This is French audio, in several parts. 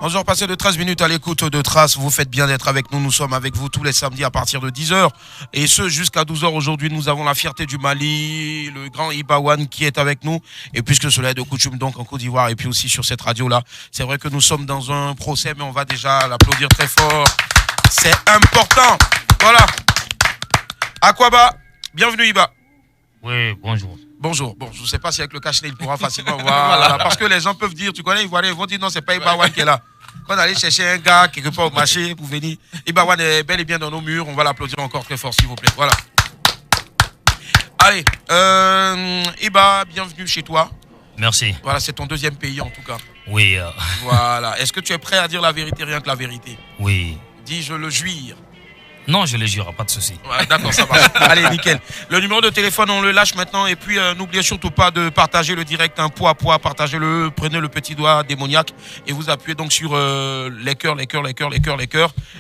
11h passé de 13 minutes à l'écoute de Trace. Vous faites bien d'être avec nous. Nous sommes avec vous tous les samedis à partir de 10h. Et ce, jusqu'à 12h aujourd'hui, nous avons la fierté du Mali, le grand Ibawan qui est avec nous. Et puisque cela est de coutume donc en Côte d'Ivoire et puis aussi sur cette radio-là, c'est vrai que nous sommes dans un procès, mais on va déjà l'applaudir très fort. C'est important. Voilà. Aquaba, bienvenue Iba. Oui, bonjour. Bonjour. Bon, je ne sais pas si avec le cache-nez, il pourra facilement voir. Voilà. Parce que les gens peuvent dire, tu connais Ivoiriens, ils vont dire non, c'est pas Ibawan qui est là. Quand on allait chercher un gars quelque part au marché pour venir, Ibawan est bel et bien dans nos murs. On va l'applaudir encore très fort, s'il vous plaît. Voilà. Allez, Iba, bienvenue chez toi. Merci. Voilà, c'est ton deuxième pays en tout cas. Oui. Voilà. Est-ce que tu es prêt à dire la vérité, rien que la vérité? Oui. Dis, je le juire. Non, je le jure, pas de souci. Ouais, d'accord, ça marche. Allez, nickel. Le numéro de téléphone, on le lâche maintenant. Et puis, n'oubliez surtout pas de partager le direct, un poids à poids. Partagez-le, prenez le petit doigt démoniaque et vous appuyez donc sur les cœurs.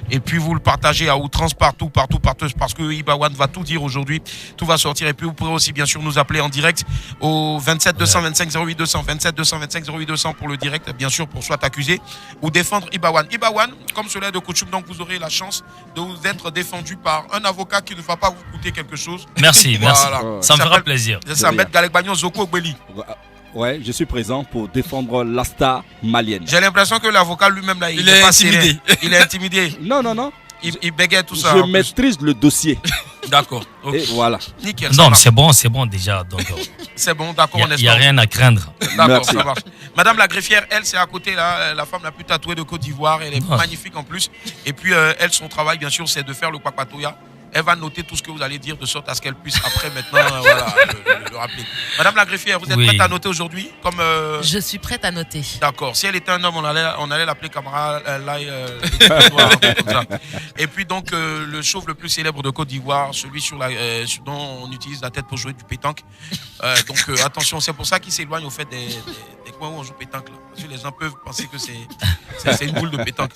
Et puis, vous le partagez à outrance partout. Parce que Ibawan va tout dire aujourd'hui. Tout va sortir. Et puis, vous pourrez aussi, bien sûr, nous appeler en direct au 27 225 08 200. 27 225 08 200 pour le direct, bien sûr, pour soit accuser ou défendre Ibawan. Ibawan, comme cela est de coutume, donc vous aurez la chance de vous être défendu par un avocat qui ne va pas vous coûter quelque chose. Merci, voilà. Merci. Ça me fera plaisir. Ça m'aide Galekbagnon Zoko Beli. Ouais, je suis présent pour défendre la star malienne. J'ai l'impression que l'avocat lui-même, là, il est pas intimidé. Il est intimidé. Non. Il bégaye tout ça. Je maîtrise le dossier. D'accord. Okay. Et voilà. Nickel. Non, c'est bon déjà. Donc, c'est bon, d'accord. Il n'y a rien à craindre. D'accord, ça marche. Madame la greffière, elle, c'est à côté, là, la femme la plus tatouée de Côte d'Ivoire. Elle est magnifique en plus. Et puis, elle, son travail, bien sûr, c'est de faire le kwakpatoya. Elle va noter tout ce que vous allez dire de sorte à ce qu'elle puisse après maintenant voilà, le rappeler. Madame la greffière, vous êtes prête à noter aujourd'hui comme Je suis prête à noter. D'accord. Si elle était un homme, on allait l'appeler Camara Et puis donc le chauve le plus célèbre de Côte d'Ivoire, celui dont on utilise la tête pour jouer du pétanque. Donc attention, c'est pour ça qu'il s'éloigne au fait des coins où on joue pétanque là. Parce que les gens peuvent penser que c'est une boule de pétanque.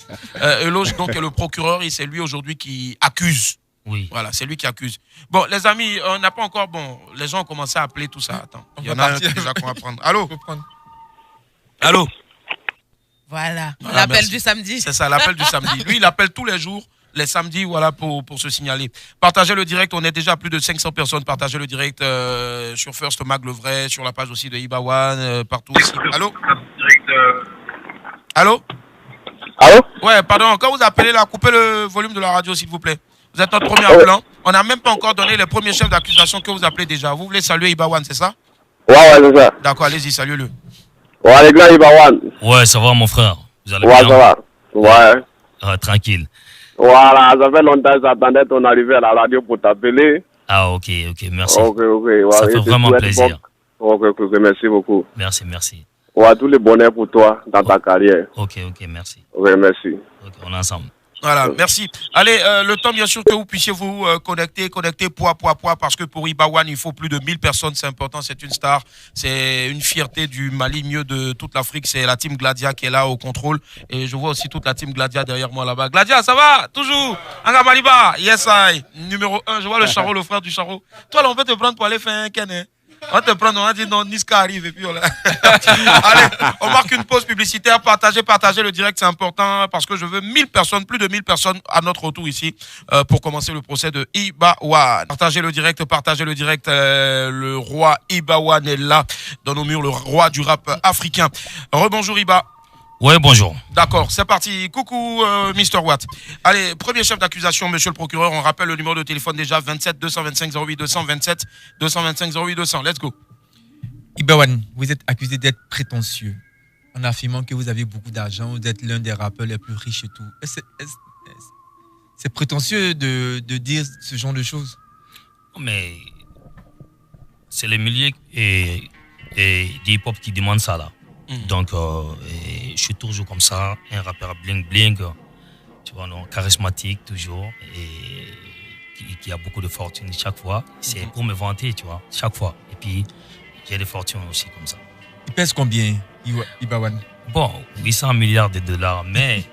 Eloge donc est le procureur et c'est lui aujourd'hui qui accuse. Oui. Voilà, c'est lui qui accuse. Bon, les amis, on n'a pas encore... Bon, les gens ont commencé à appeler tout ça. Attends, il y en a un déjà qu'on va prendre. Allô? Allô? Voilà, l'appel du samedi. C'est ça, l'appel du samedi. Lui, il appelle tous les jours, les samedis, voilà, pour se signaler. Partagez le direct, on est déjà à plus de 500 personnes. Partagez le direct sur First Mag Le Vrai, sur la page aussi de Ibawan, partout aussi. Allô? Allô? Allô? Ouais, pardon, quand vous appelez là, coupez le volume de la radio, s'il vous plaît. Vous êtes notre premier appelant. On n'a même pas encore donné les premiers chefs d'accusation que vous appelez déjà. Vous voulez saluer Ibawan, c'est ça? Ouais, c'est ça. D'accord, allez-y, saluez-le. Ouais, les gars, Ibawan. Ouais, ça va, mon frère. Vous allez bien? Ça va. Ouais. Tranquille. Voilà, ça fait longtemps que j'attendais ton arrivée à la radio pour t'appeler. Ah, ok, merci. Ok. Ouais, ça fait vraiment plaisir. Ok, merci beaucoup. Merci. Ouais, tous les bonheurs pour toi dans ta carrière. Ok, merci. Ok, merci. Ok, on est ensemble. Voilà, merci. Allez, le temps bien sûr que vous puissiez vous connecter poids, parce que pour Ibawan, il faut plus de 1000 personnes, c'est important, c'est une star, c'est une fierté du Mali, mieux de toute l'Afrique, c'est la team Gladia qui est là au contrôle, et je vois aussi toute la team Gladia derrière moi là-bas. Gladia, ça va? Toujours? Anga Maliba, yes I. Numéro 1, je vois le Charo, le frère du Charo. Toi là, on peut te prendre pour aller faire un ken, hein? On va te prendre, on va dire non, Niska arrive et puis on Allez, on marque une pause publicitaire. Partagez le direct, c'est important parce que je veux 1000 personnes, plus de 1000 personnes à notre retour ici pour commencer le procès de Ibawan. Partagez le direct. Le roi Ibawan est là dans nos murs, le roi du rap africain. Rebonjour Iba. Ouais, bonjour. D'accord, c'est parti. Coucou, Mr. Watt. Allez, premier chef d'accusation, monsieur le procureur. On rappelle le numéro de téléphone déjà, 27 225 08 200, 27 225 08 200. Let's go. Ibawan, vous êtes accusé d'être prétentieux en affirmant que vous avez beaucoup d'argent, vous êtes l'un des rappeurs les plus riches et tout. C'est prétentieux de dire ce genre de choses? Mais c'est les milliers et d'hip-hop qui demandent ça là. Donc, je suis toujours comme ça, un rappeur bling, tu vois, non, charismatique toujours, et qui a beaucoup de fortune chaque fois. C'est pour me vanter, tu vois, chaque fois. Et puis, j'ai des fortunes aussi comme ça. Il pèse combien, Ibawan? Bon, 800 milliards de dollars, mais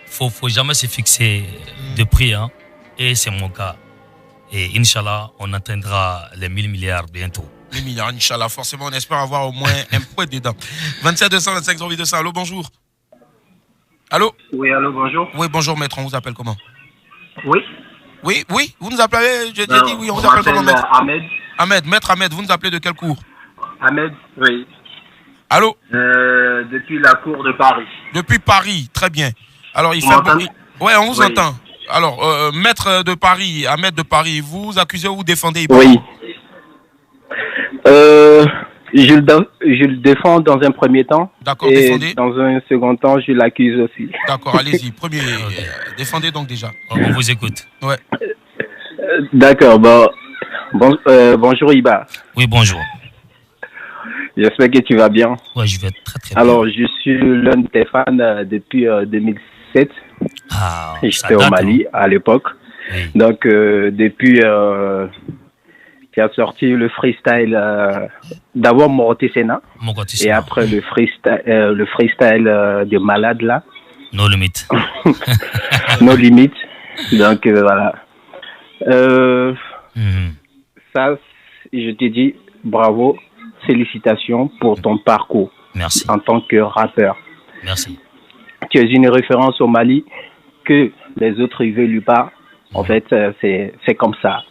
faut jamais se fixer de prix, hein. Et c'est mon cas. Et Inch'Allah, on atteindra les 1000 milliards bientôt. 1000 milliards, Inch'Allah. Forcément, on espère avoir au moins un point dedans. 27 225 08 200. Allô, bonjour. Allô? Oui, allô, bonjour. Oui, bonjour maître, on vous appelle comment? Oui. Oui, vous nous appelez, j'ai dit oui, on vous On appelle comment m'appelle maître? Ahmed. Maître Ahmed, vous nous appelez de quel cours? Ahmed, oui. Allô? Depuis la cour de Paris. Depuis Paris, très bien. Alors, il Vous fait m'entendez? Ouais, on vous Oui. entend. Alors, maître de Paris, Ahmed de Paris, vous accusez ou vous défendez Iba? Oui. Je le défends dans un premier temps. D'accord, et défendez. dans un second temps, je l'accuse aussi. D'accord, allez-y. Premier, défendez donc déjà. On vous écoute. Ouais. D'accord, bonjour Iba. Oui, bonjour. J'espère que tu vas bien. Ouais, je vais très très bien. Alors, je suis l'un de tes fans depuis 2007. Ah, J'étais au Mali à l'époque. Oui. Donc, depuis, tu as sorti le freestyle, d'abord Moroté Sena, et après le freestyle de Malade là. No Limit. No Limit. Donc, voilà. Ça, je te dis bravo, félicitations pour ton parcours. Merci. En tant que rappeur. Merci. Tu es une référence au Mali que les autres ne veulent pas. En fait, c'est comme ça.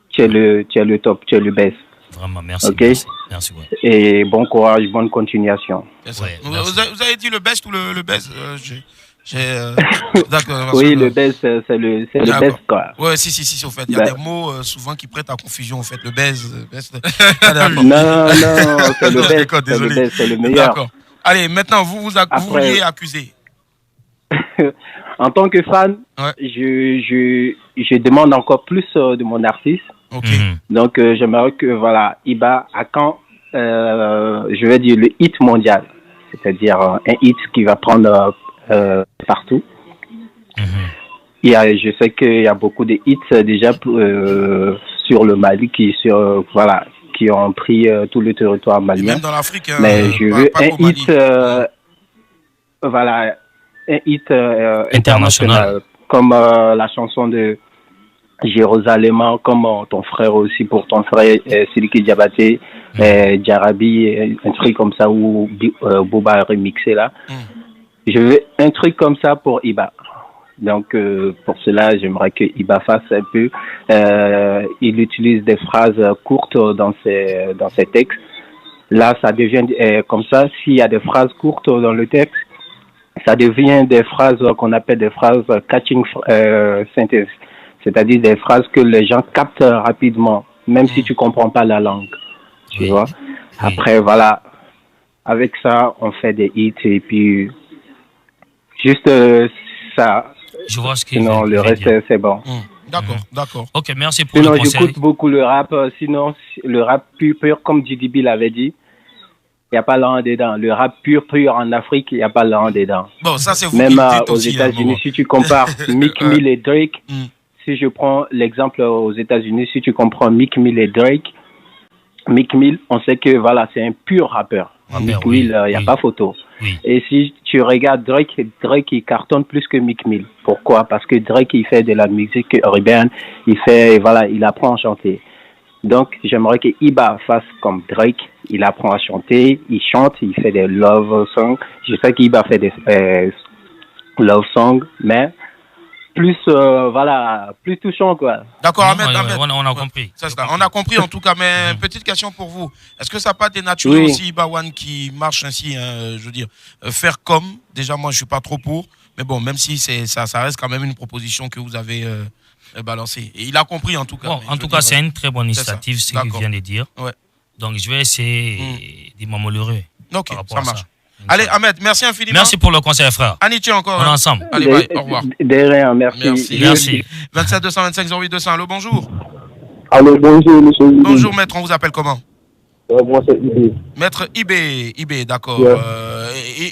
Tu es le top, tu es le best. Vraiment, merci. Ok. Merci, ouais. Et bon courage, bonne continuation. Ouais, vous avez dit le best ou le best? D'accord. Oui, le best, c'est le best, quoi. Ouais, si, au fait. Il y a des mots souvent qui prêtent à confusion, en fait. Le best. Non, c'est le best. C'est le best, c'est le meilleur. D'accord. Allez, maintenant, vous vouliez accuser. En tant que fan, je demande encore plus de mon artiste. Okay. Donc, j'aimerais que, voilà, Iba, à quand, je vais dire, le hit mondial. C'est-à-dire un hit qui va prendre partout. Je sais qu'il y a beaucoup de hits déjà sur le Mali qui ont pris tout le territoire malien. Même dans l'Afrique. Mais je veux un hit international, comme la chanson de Jérusalem, comme ton frère aussi, pour ton frère Siliki Diabaté, Djarabi, un truc comme ça, où Boba a remixé là. Je veux un truc comme ça pour Iba. Donc, pour cela, j'aimerais que Iba fasse un peu. Il utilise des phrases courtes dans ses textes. Là, ça devient comme ça. S'il y a des phrases courtes dans le texte, ça devient des phrases qu'on appelle des phrases catching sentence. C'est-à-dire des phrases que les gens captent rapidement, même si tu comprends pas la langue. Tu vois? Après, voilà. Avec ça, on fait des hits et puis juste ça. Je vois ce sinon, le reste, c'est bon. D'accord. Ok, merci pour le conseil. Sinon, j'écoute beaucoup le rap. Sinon, le rap pur, comme JDB l'avait dit, il n'y a pas l'un dedans. Le rap pur en Afrique, il n'y a pas l'un dedans. Bon, ça, c'est vous même qui le dites aux aussi, États-Unis, si tu compares Meek Mill et Drake, si je prends l'exemple aux États-Unis, si tu comprends Meek Mill et Drake, Meek Mill, on sait que voilà, c'est un pur rappeur. Meek Mill, il n'y a pas photo. Et si tu regardes Drake, il cartonne plus que Meek Mill. Pourquoi? Parce que Drake, il fait de la musique urbaine, il apprend à chanter. Donc, j'aimerais que Iba fasse comme Drake. Il apprend à chanter, il chante, il fait des love songs. Je sais qu'Iba fait des love songs, mais plus touchant, quoi. D'accord, Ahmed. On a compris. Ça, on a compris en tout cas, mais petite question pour vous. Est-ce que ça n'a pas dénaturé aussi Iba One qui marche ainsi, je veux dire, faire comme, déjà moi je suis pas trop pour, mais bon, même si ça reste quand même une proposition que vous avez balancée. Et il a compris en tout cas. Bon, en tout cas, c'est une très bonne initiative, ce qu'il vient de dire. Ouais. Donc je vais essayer de m'améliorer. Ok, ça marche. Allez, Ahmed, merci infiniment. Merci pour le conseil, frère. Annie, encore. On est ensemble. Allez, bye, au revoir. Derrière, merci. 27 225 08 200. Allô, bonjour. Allô, bonjour, monsieur. Bonjour, maître, on vous appelle comment? Moi, c'est Ibé. Maître Ibé, d'accord.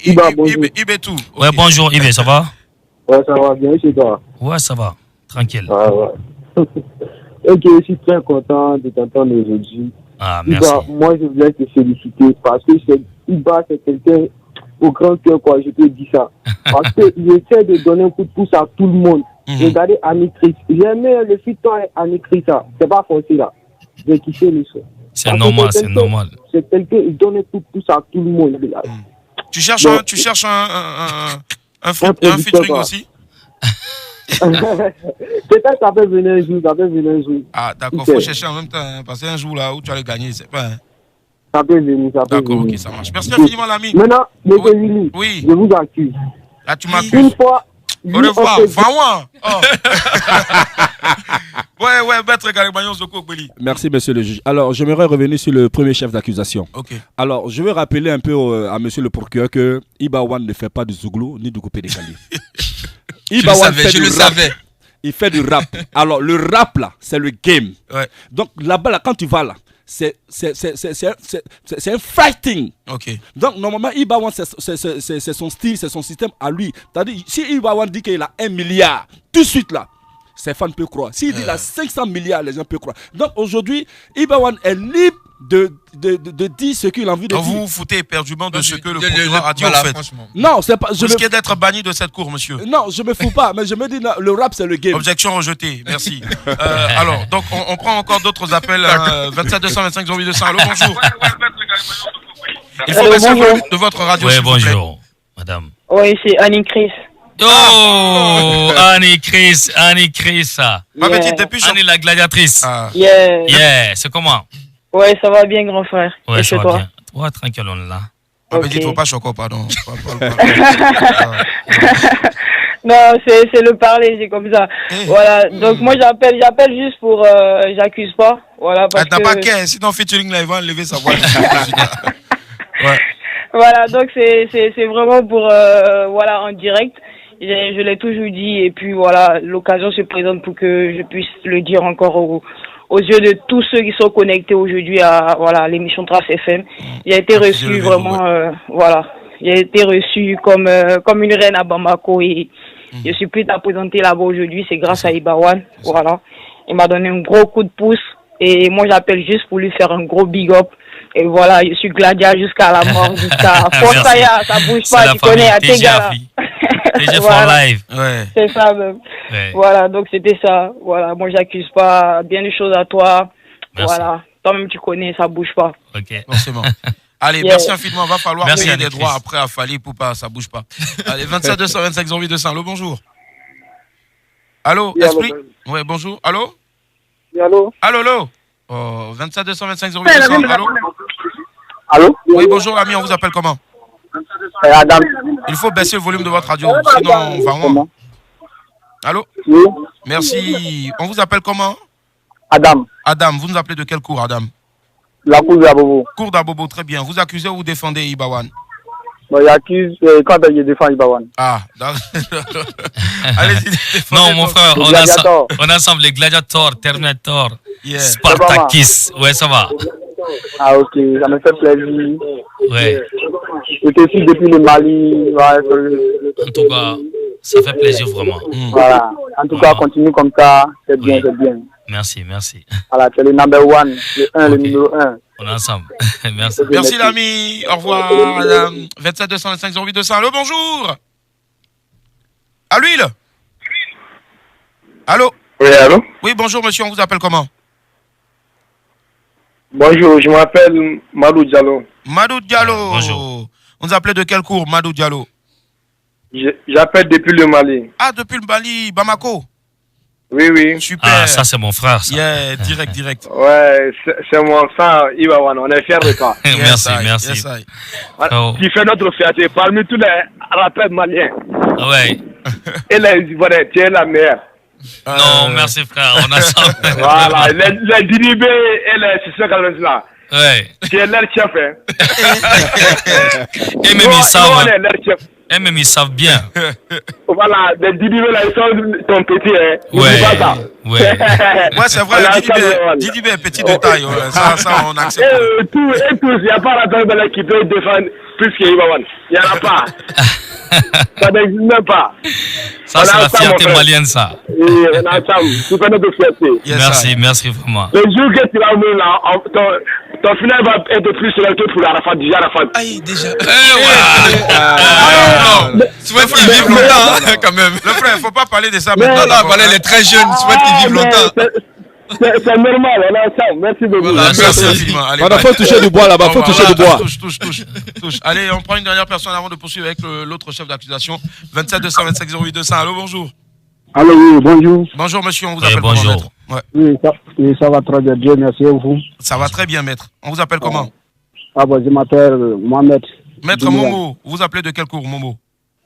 Ibé tout. Okay. Ouais, bonjour, Ibé, ça va? Ouais, ça va bien, chez toi? Ouais, ça va. Tranquille. Ah, ouais. Ok, je suis très content de t'entendre aujourd'hui. Ah, merci. Iba, moi, je voulais te féliciter parce que Iba, c'est quelqu'un au grand cœur, quoi, je te dis ça. Parce qu'il essaie de donner un coup de pouce à tout le monde. Regardez Anicris. J'aimais le futon Anicris, ça. C'est pas forcé, là. J'ai kiffé le son. C'est normal, c'est normal. C'est quelqu'un, il donne un coup de pouce à tout le monde. Tu cherches Un featuring aussi. Peut-être ça peut venir un jour, Ah, d'accord, faut chercher en même temps, hein, parce qu'un jour là où tu allais gagner, c'est pas... Hein. Ça peut venir, D'accord, ok, ça marche. Merci infiniment, l'ami. Maintenant, Willy, oui. Je vous accuse. Là, tu m'accuses. Une fois... Au revoir, Vaouan. Ouais, maître Garibagnon Zoko Beli. Merci, monsieur le juge. Alors, j'aimerais revenir sur le premier chef d'accusation. Ok. Alors, je veux rappeler un peu à monsieur le procureur que Iba One ne fait pas du zouglou ni du coupé décalé. Iba One je le savais. Il fait du rap. Alors, le rap, là, c'est le game. Ouais. Donc, là-bas, là, quand tu vas là, c'est un fighting. Ok. Donc, normalement, Iba One, c'est son style, c'est son système à lui. C'est-à-dire, si Iba One dit qu'il a 1 milliard, tout de suite là, ses fans peuvent croire. S'il dit qu'il a 500 milliards, les gens peuvent croire. Donc, aujourd'hui, Iba One est libre de dire ce qu'il a envie de dire. Vous vous foutez éperdument de ce que le procureur a dit, en fait. Non, c'est pas... Vous risquez d'être banni de cette cour, monsieur. Non, je me fous pas, mais je me dis, le rap, c'est le game. Objection rejetée, merci. Alors, donc, on prend encore d'autres appels. 27 225 0200. Allô, bonjour. Il faut baisser le volume de votre radio, s'il vous plaît. Bonjour, madame. Oui, c'est Annie Chris. Oh, Annie Chris. Ma petite depuis Annie la gladiatrice. Yeah, c'est comment? Ouais, ça va bien, grand frère. Ouais, et ça chez va toi? bien. Ouais, tranquille, on est là. Ma petite, faut pas choquer, pardon. Non, c'est le parler, c'est comme ça. Voilà, donc moi j'appelle juste pour... j'accuse pas. Voilà, parce t'as pas qu'un, sinon featuring là, ils vont enlever sa voix. Ouais. Voilà, donc c'est vraiment pour... voilà, en direct. Je l'ai toujours dit, et puis voilà, l'occasion se présente pour que je puisse le dire encore aux yeux de tous ceux qui sont connectés aujourd'hui à voilà l'émission Trace FM. Il a été reçu vraiment, voilà, il a été reçu comme une reine à Bamako, et je suis prête à présenter là-bas aujourd'hui. C'est grâce à Iba One, voilà. Il m'a donné un gros coup de pouce, et moi j'appelle juste pour lui faire un gros big up. Et voilà, je suis Gladia jusqu'à la mort, jusqu'à Forçaya, ça bouge pas, tu connais, à Tegala. TG for live. Ouais. C'est ça même. Ouais. Voilà, donc c'était ça. Voilà, moi j'accuse pas. Bien des choses à toi. Merci. Voilà, toi-même tu connais, ça bouge pas. Ok. Forcément. Allez, merci infiniment. Va falloir payer des droits après à Fali pour pas, ça bouge pas. Allez, 27 225 0200. Allô, bonjour. Allô, Esprit. Ouais, bonjour. Allô. Allô. Allô. Oh, 27 225 0200. Allô. Allô. Oui, bonjour l'ami, on vous appelle comment? Adam. Il faut baisser le volume de votre radio, sinon on va voir. Allô? Oui. Merci. On vous appelle comment? Adam. Adam, vous nous appelez de quelle cour, Adam? La cour d'Abobo. Cour d'Abobo, très bien. Vous accusez ou vous défendez Iba One? Bon, j'accuse quand je défends Iba One. Ah, allez-y. Non, mon frère, on assemble les gladiators, Terminator, Spartakis. Ouais, ça va. Ah, ok, ça me fait plaisir. Ouais. J'étais ici depuis le Mali. En tout cas, ça fait plaisir vraiment. Voilà. En tout cas, continue comme ça. C'est bien, c'est bien. Merci. Voilà, c'est le number one, le numéro 1. On est ensemble. Merci. Merci l'ami. Au revoir, madame. 27 225 0200. Allô, bonjour. À l'huile. Allô. Oui, allô. Oui, bonjour monsieur, on vous appelle comment? Bonjour, je m'appelle Madou Diallo. Madou Diallo. Bonjour. On vous appelait de quel cours, Madou Diallo? J'appelle depuis le Mali. Ah, depuis le Mali, Bamako. Oui. Super. Ah, ça c'est mon frère, ça. Yeah, direct. Ouais, c'est mon sang, Iba One, on est fiers de toi. Merci. Yes, Tu fais notre fierté parmi tous les rappeurs maliens. Ouais. Et les Ivoiriens, tu es la meilleure. Non, merci frère, on a ça. Voilà, les Didibé et les 640 là. Ouais. Tu es leur chef, hein. Et même ils savent. Et même ils savent bien. Voilà, les Didibé là, ils sont ton petit, hein. Ouais, c'est vrai, Didibé est petit de taille. Ça, on accepte. Et tous, il n'y a pas la personne qui peut défendre plus qu'Iba One. Il n'y en a pas. Ça n'existe même pas. Ça, c'est la fierté malienne, ça. Oui, on a ensemble. Tu fais notre fierté. Merci vraiment. Le jour que tu vas mourir là, ton final va être plus sélectif pour Arafat, déjà Arafat. Aïe, déjà. Non. Souhaite qu'il vive longtemps, quand même. Le frère, il ne faut pas parler de ça maintenant. Non, voilà, il est très jeune. Souhaite qu'il vive longtemps. C'est normal, on est ensemble. Merci beaucoup. Voilà, merci infiniment. Allez, Il faut toucher du bois là-bas, faut toucher du bois. Touche. Allez, on prend une dernière personne avant de poursuivre avec l'autre chef d'accusation. 27 225 08 200. Allô, bonjour. Allô, oui, bonjour. Bonjour, monsieur, on vous appelle bonjour. comment, maître? Ouais. Oui, ça va très bien, Dieu merci à vous. Ça va très bien, maître. On vous appelle comment? Je m'appelle Mohamed. Maître Momo, vous vous appelez de quel cours, Momo?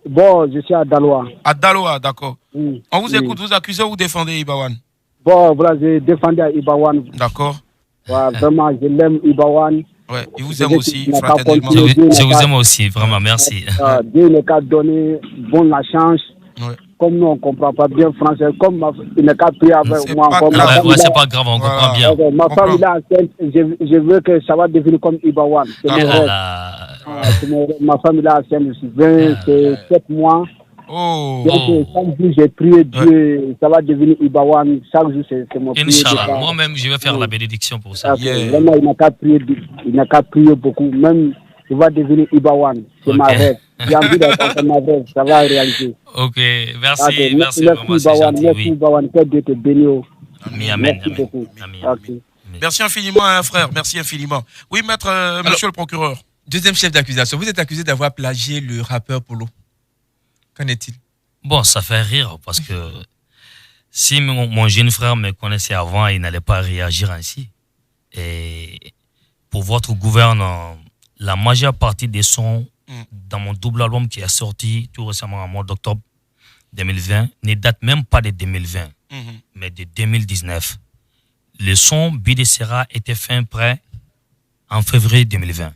Bon, je suis à Daloa. À Daloa, d'accord. Oui, On vous écoute, vous accusez ou vous défendez Ibawan? Bon, voilà, j'ai défendu Ibawan. D'accord. Voilà, vraiment, je l'aime, Ibawan. Ouais, il vous aime aussi, fraternellement. Je vous aime aussi, vraiment, merci. Dieu n'a qu'à donner bon la chance. Ouais. Comme nous, on ne comprend pas bien français, comme il n'a qu'à prier avec moi. C'est pas grave, on comprend bien. Ma femme est enceinte, je veux que ça va devenir comme Ibawan. C'est mon rêve. Ma femme est enceinte, je suis 27 mois. Chaque jour, j'ai prié Dieu, ça va devenir Ibawan. Chaque jour, c'est mon prière. Inch'Allah, moi-même, je vais faire la bénédiction pour ça. Vraiment, il n'a qu'à prier beaucoup. Même, il va devenir Ibawan. C'est ma rêve. J'ai envie d'être ma rêve, ça va réaliser. Ok, merci, merci Ibawan. Merci Ibawan, que Dieu te bénisse. Amen. Merci infiniment, hein, frère, merci infiniment. Oui, maître, monsieur le procureur. Deuxième chef d'accusation, vous êtes accusé d'avoir plagié le rappeur Polo. Qu'en est-il? Bon, ça fait rire parce que si mon jeune frère me connaissait avant, il n'allait pas réagir ainsi. Et pour votre gouverneur, la majeure partie des sons dans mon double album qui est sorti tout récemment en mois d'octobre 2020 ne date même pas de 2020, mais de 2019. Le son Bidessera était fin prêt en février 2020.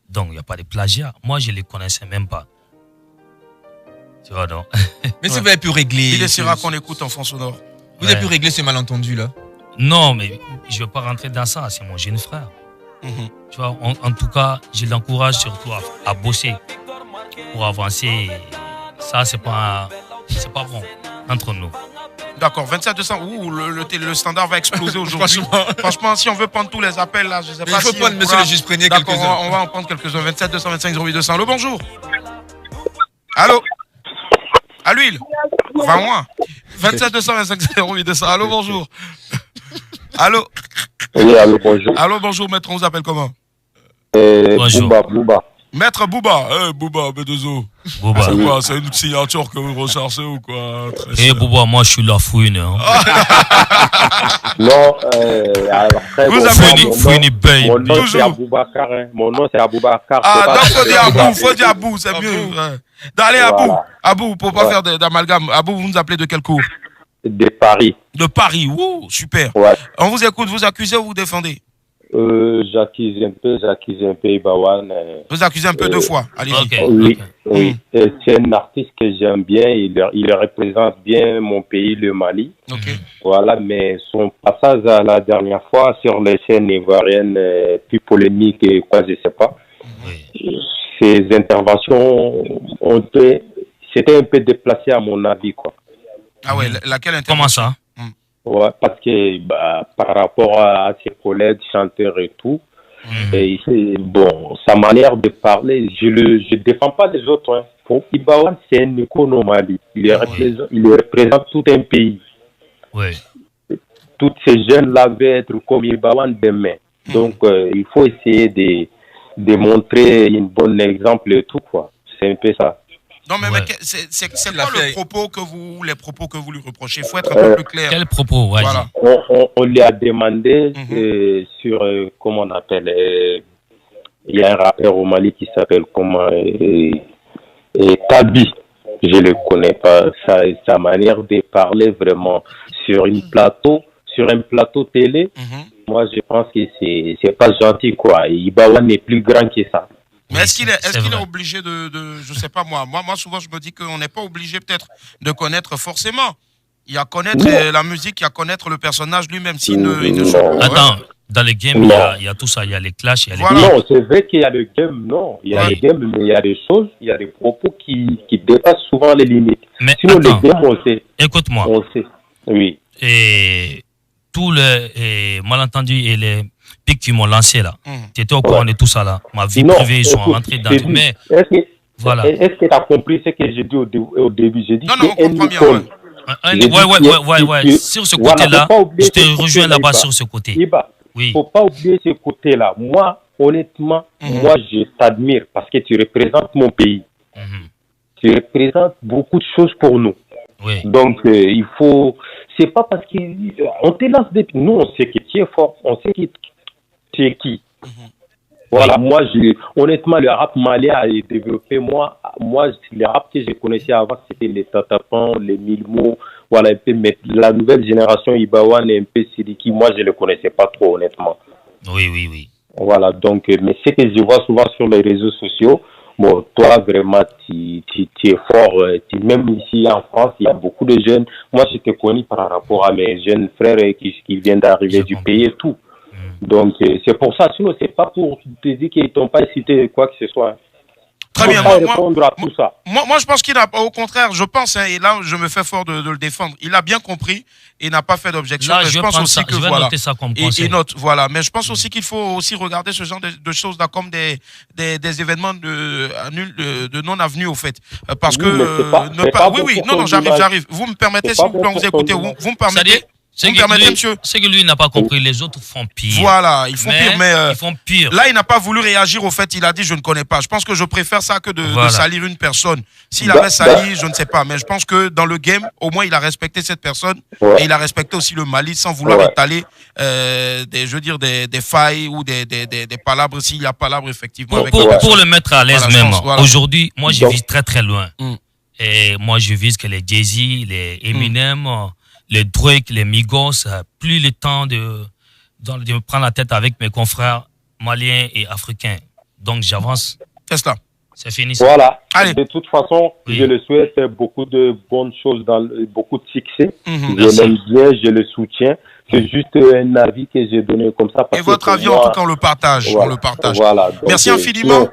Donc, il n'y a pas de plagiat. Moi, je ne les connaissais même pas. Tu vois, donc. Mais si vous avez pu régler. Bidessera qu'on écoute en fond sonore. Vous avez pu régler ce malentendu-là? Non, mais je ne vais pas rentrer dans ça. C'est mon jeune frère. Tu vois, en tout cas, je l'encourage surtout à bosser pour avancer. Ça, c'est pas bon entre nous. D'accord, 27 200. Ouh, le standard va exploser aujourd'hui. Franchement, si on veut prendre tous les appels là, je sais pas si. Il faut prendre monsieur le juge, prenez quelques-uns. D'accord, on va en prendre quelques-uns. 27 225 08 200. Allô, bonjour. Allô. À l'huile. Enfin, moi. 27 225 08 200. Allô, bonjour. Allô. Oui, allô, bonjour. Allô, bonjour, maître, on vous appelle comment? Bonjour. Bouba. Maître Bouba, Bouba, B2O. Bouba. C'est quoi? C'est une signature que vous recherchez ou quoi? Bouba, moi je suis la fouine. Hein. Non, après, vous avez fouine babe. Mon nom c'est Aboubacar. Mon nom c'est Aboubacar. Ah, donc faut dire Abou, c'est mieux. Allez, Abou, pour pas faire d'amalgame. Abou, vous nous appelez de quel cours? De Paris. De Paris, ouh, super. Ouais. On vous écoute, vous accusez ou vous défendez? J'accuse un peu Ibawan. Vous accusez un peu deux fois, allez-y. Oui. C'est un artiste que j'aime bien, il représente bien mon pays, le Mali. Voilà, mais son passage à la dernière fois sur les scènes ivoiriennes, plus polémique et quoi, je sais pas. Ses interventions c'était un peu déplacé à mon avis, quoi. Ah ouais, laquelle intervention? Comment ça? Ouais, parce que par rapport à ses collègues, chanteurs et tout, et sa manière de parler, je défends pas les autres. Hein. Pour Ibawan, c'est un économie. Il représente tout un pays. Oui. Tous ces jeunes-là veulent être comme Ibawan demain. Donc, il faut essayer de montrer un bon exemple et tout, quoi. C'est un peu ça. Non, mais c'est quoi les propos que vous lui reprochez? Il faut être un peu plus clair. Quel propos? Voilà. On lui a demandé sur, comment on appelle, il y a un rappeur au Mali qui s'appelle comment, Tabi. Je le connais pas. Sa manière de parler vraiment sur un plateau télé, moi je pense que c'est pas gentil, quoi. Ibawan est plus grand que ça. Mais est-ce qu'il est obligé de je sais pas moi souvent je me dis qu'on n'est pas obligé peut-être de connaître forcément. Il y a connaître la musique, il y a connaître le personnage lui-même s'il ne joue pas. Attends, dans le game il y a tout ça, il y a les clashs, il y a les Non, c'est vrai qu'il y a le game, non, il y a le game, mais il y a des choses, il y a des propos qui dépassent souvent les limites. Mais sinon attends, le game on sait. Écoute-moi. On sait. Oui. Et tous les malentendus et les pics qui m'ont lancé là. Tu étais au courant de tout ça là. Ma vie privée, ils sont rentrés dans tout. Mais voilà. Est-ce que tu as compris ce que j'ai dit au début? J'ai dit non, on comprend bien. Ouais. Sur ce côté-là, je te rejoins là-bas sur ce côté. Iba, oui. Faut pas oublier ce côté-là. Moi, honnêtement, je t'admire parce que tu représentes mon pays. Tu représentes beaucoup de choses pour nous. Oui. Donc, il faut... C'est pas parce qu'on te lance des... Nous, on sait que tu es fort. On sait que tu es qui. Voilà, moi, honnêtement, le rap malien a développé. Moi, le rap que je connaissais avant, c'était les Tatapans, les Milmo. Voilà, un peu, mais la nouvelle génération, Ibawan et un peu Sidiki, moi, je ne le connaissais pas trop, honnêtement. Oui. Voilà, donc, mais ce que je vois souvent sur les réseaux sociaux, bon, toi, vraiment, tu es fort. Même ici en France, il y a beaucoup de jeunes. Moi, je te connais par rapport à mes jeunes frères qui viennent d'arriver du pays et tout. Donc, c'est pour ça. Sinon, c'est pas pour te dire qu'ils t'ont pas cité quoi que ce soit. Très bien. Répondre à tout ça. Moi, je pense qu'il n'a pas, au contraire, je pense, et là, je me fais fort de le défendre. Il a bien compris et n'a pas fait d'objection. Là, mais je pense aussi que je vais voilà. noter ça comme conseil. Et note, voilà. Mais je pense aussi qu'il faut aussi regarder ce genre de choses là comme des événements de non-avenus, au fait. Parce que non, j'arrive. Vous me permettez, s'il vous plaît, vous écoutez, vous me permettez. C'est que lui n'a pas compris, les autres font pire. Voilà, ils font pire, mais ils font pire. Là, il n'a pas voulu réagir au fait, il a dit je ne connais pas. Je pense que je préfère ça que de salir une personne. S'il avait sali, je ne sais pas, mais je pense que dans le game, au moins il a respecté cette personne et il a respecté aussi le Mali sans vouloir étaler des failles ou des palabres s'il y a palabres effectivement. Pour le mettre à l'aise même, aujourd'hui, moi je vise très très loin. Et moi je vise que les Jay-Z, les Eminem, les Drake, les Migos, plus le temps de me prendre la tête avec mes confrères maliens et africains. Donc j'avance. C'est cela. C'est fini. Voilà. Allez. De toute façon, je le souhaite beaucoup de bonnes choses, beaucoup de succès. Je l'aime bien, je le soutiens. C'est juste un avis que j'ai donné comme ça. Et votre avis, en tout cas, on le partage. Voilà. On le partage. Voilà. Donc, merci infiniment.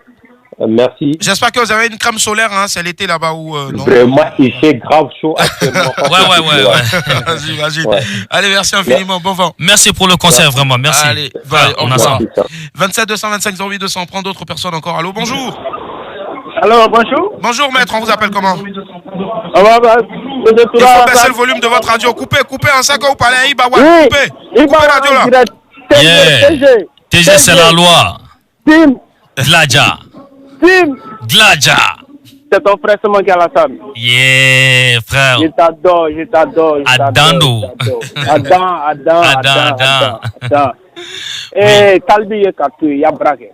Merci. J'espère que vous avez une crème solaire, hein, c'est l'été là-bas où non. Vraiment, il fait grave chaud actuellement. Ouais. Vas-y. Ouais. Allez, merci infiniment, bon vent. Merci pour le concert, vraiment, merci. Allez, on a ça. 27 225 08 200, on prend d'autres personnes encore. Allô, bonjour. Allô, bonjour. Bonjour maître, on vous appelle comment? Il faut baisser le volume de votre radio, coupez un sac ou parlez à Ibawan, coupez la radio là. TG, c'est la loi. Gladja. Gladja. C'est ton frère, c'est mon gars, Alassane. Yeah, frère. Je t'adore. Adando. Adam. Eh, Kalbi est katou, il y a braqué.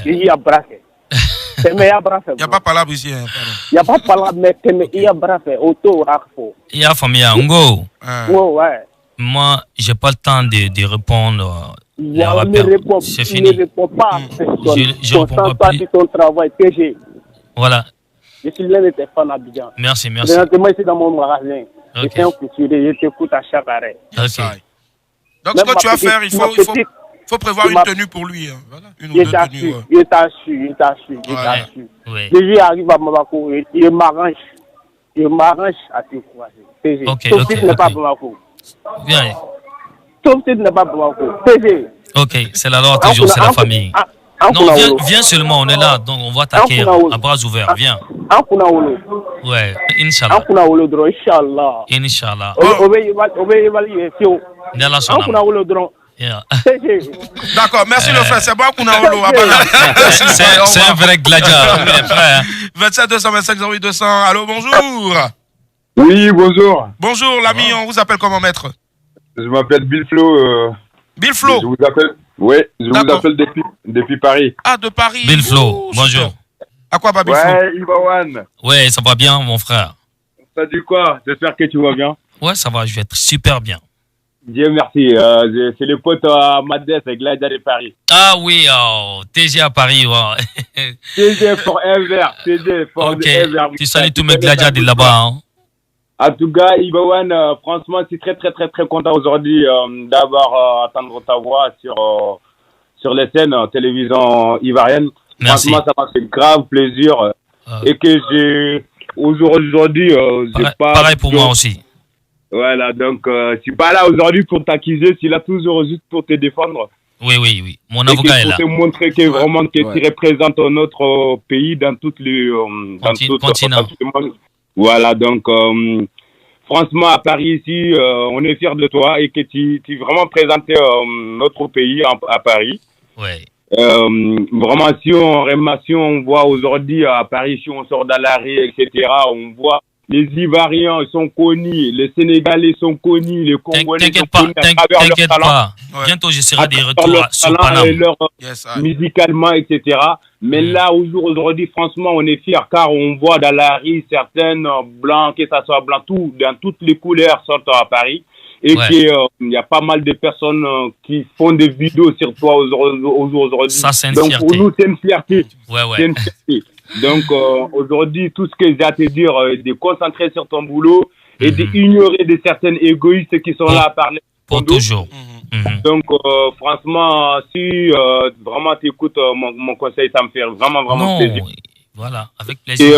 Il y a braqué. Il n'y a pas palabre ici. Il n'y a pas palabre, mais il y a braqué. Auto, rakfo. Il y a famille, Ngo. Ouais. Moi, j'ai pas le temps de répondre. C'est fini. Ne réponds pas à personne. Je réponds pas plus. Ton travail, PG. Voilà. Je suis l'un de tes fans à Abidjan. Merci. Présentement, ici dans mon magasin. Je suis un couturier, je t'écoute à chaque arrêt. Okay. Donc, ce que tu vas faire, il faut prévoir une tenue pour lui. Hein. Voilà. Une ou deux tenues. Il t'a su. Lui arrive à Bamako, il m'arrange à te croiser. PG. Sauf si tu n'es pas à Bamako. Bien. Sauf si tu n'es pas à Bamako. PG. Ok, c'est la loi toujours, c'est la famille. Non, viens seulement, on est là, donc on va t'accueillir à bras ouverts, viens. Ouais, Inch'Allah. Inch'Allah. D'accord, merci le frère, c'est bon qu'on a Olo. C'est un vrai gladiateur, 27 225 08 200, allô, bonjour. Oui, bonjour. Bonjour l'ami, on vous appelle comment maître? Je m'appelle Bill Flo. Bill Flo. Je vous appelle. Oui, je vous appelle depuis Paris. Ah, de Paris. Bill Flo, bonjour. À quoi va Bill Flo? Ouais, Ibawan. Ouais, ça va bien, mon frère. Ça dit quoi? J'espère que tu vas bien. Ouais, ça va, je vais être super bien. Dieu merci. C'est le pote à Madès avec Gladia de Paris. Ah oui, TG à Paris, ouais. TG forever. TG forever. Ok, tu salues tous mes gladiateurs de là-bas, hein. En tout cas, Ibawan, franchement, je suis très content aujourd'hui d'avoir entendu ta voix sur les scènes télévision ivoirienne. Merci. Franchement, ça m'a fait grave plaisir. Et que aujourd'hui, j'ai pas... Pareil pour moi aussi. Voilà, donc, je suis pas là aujourd'hui pour t'accuser, je suis là toujours juste pour te défendre. Oui. Mon avocat est là. Pour te montrer que vraiment que tu représentes notre pays dans toutes les... continent. Voilà, donc, franchement, à Paris, ici, on est fiers de toi et que tu vraiment présenté notre pays à Paris. Ouais. Vraiment, si on voit aujourd'hui à Paris, si on sort dans la rue, etc., on voit les Ivoiriens sont connus, les Sénégalais sont connus, les Congolais sont connus à travers leur talent. Bientôt, je serai de retour sur Paname. Musicalement, etc. Mais là, aujourd'hui, franchement, on est fiers car on voit dans la rue certaines blancs, que ça soit blanc, tout, dans toutes les couleurs sortent à Paris. Et qu'il y a pas mal de personnes qui font des vidéos sur toi aujourd'hui. Ça, c'est une Donc, fierté. pour nous, c'est une fierté. Ouais. C'est une fierté. Donc, aujourd'hui, tout ce que j'ai à te dire, de concentrer sur ton boulot et d'ignorer de certaines égoïstes qui sont là à parler. Pour toujours. Donc, franchement, si vraiment tu écoutes mon conseil, ça me fait vraiment plaisir. Voilà, avec plaisir. Et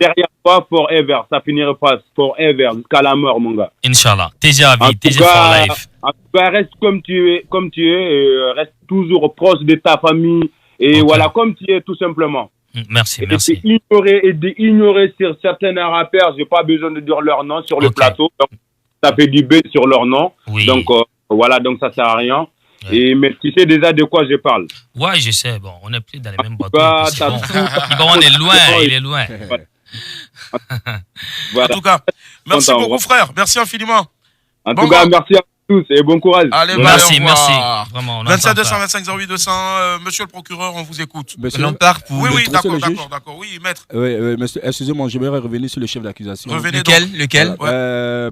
derrière toi, forever, ça finira pas forever, jusqu'à la mort, mon gars. Inch'Allah. TGA vie, TGA for life. En tout cas, reste comme tu es, et reste toujours proche de ta famille, et voilà, comme tu es, tout simplement. Merci. Et d'ignorer sur certains rappeurs, j'ai pas besoin de dire leur nom sur le plateau, donc ça fait du B sur leur nom. Oui. Donc, voilà, donc ça sert à rien. Ouais. Mais tu sais déjà de quoi je parle. Ouais, je sais. Bon, on n'est plus dans les mêmes bateaux. On est loin, il est loin. Voilà. En tout cas, merci beaucoup, frère. Merci infiniment. En tout cas, merci à tous et bon courage. Allez, merci. Vraiment. 27 225 08 200. Monsieur le procureur, on vous écoute. Monsieur Lantard, oui, d'accord. Oui, maître. Oui, monsieur, excusez-moi, j'aimerais revenir sur le chef d'accusation. Lequel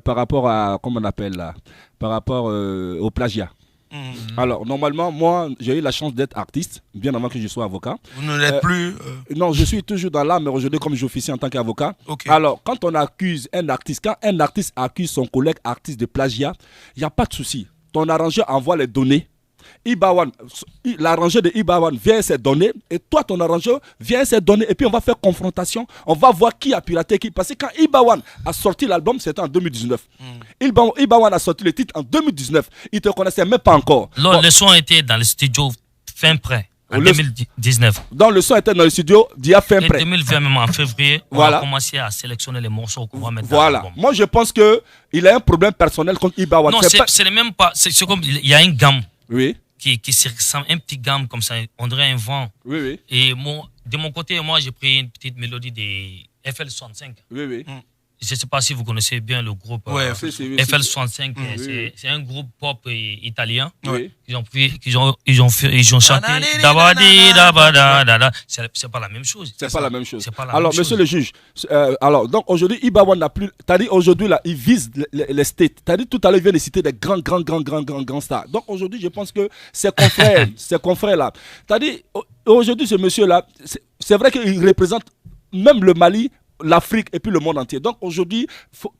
Par rapport à, comment on appelle là, par rapport au plagiat. Alors, normalement, moi, j'ai eu la chance d'être artiste, bien avant que je sois avocat. Vous ne l'êtes plus Non, je suis toujours dans l'art, mais aujourd'hui, comme j'officie en tant qu'avocat. Alors, quand on accuse un artiste, quand un artiste accuse son collègue artiste de plagiat, il n'y a pas de souci. Ton arrangeur envoie les données. L'arrangeur de Ibawan vient ces données et toi ton arrangeur vient ces données et puis on va faire confrontation, on va voir qui a piraté qui, parce que quand Ibawan a sorti l'album c'était en 2019. Ibawan a sorti le titre en 2019, il te connaissait même pas encore. Le son était dans le studio fin prêt en 2019. Donc le son était dans le studio d'il y a fin prêt. En 2020 même en février, on a commencé à sélectionner les morceaux qu'on va mettre dans l'album. Moi je pense que il a un problème personnel contre Ibawan. Non, c'est même pas, c'est comme il y a une gamme. Oui. Qui se ressemble, un petit gamme comme ça, on dirait un vent. Oui. Et de mon côté, moi, j'ai pris une petite mélodie des FL65. Oui. Je ne sais pas si vous connaissez bien le groupe FL65. C'est un groupe pop italien. Oui. Ils ont chanté. C'est pas la même chose. C'est pas la même chose. Alors, monsieur le juge, donc aujourd'hui, Ibawan n'a plus. T'as dit aujourd'hui, là, il vise les states. T'as dit tout à l'heure, il vient de citer des grands stars. Donc aujourd'hui, je pense que ses confrères là. T'as dit, aujourd'hui, ce monsieur-là, c'est vrai qu'il représente même le Mali, l'Afrique et puis le monde entier. Donc aujourd'hui,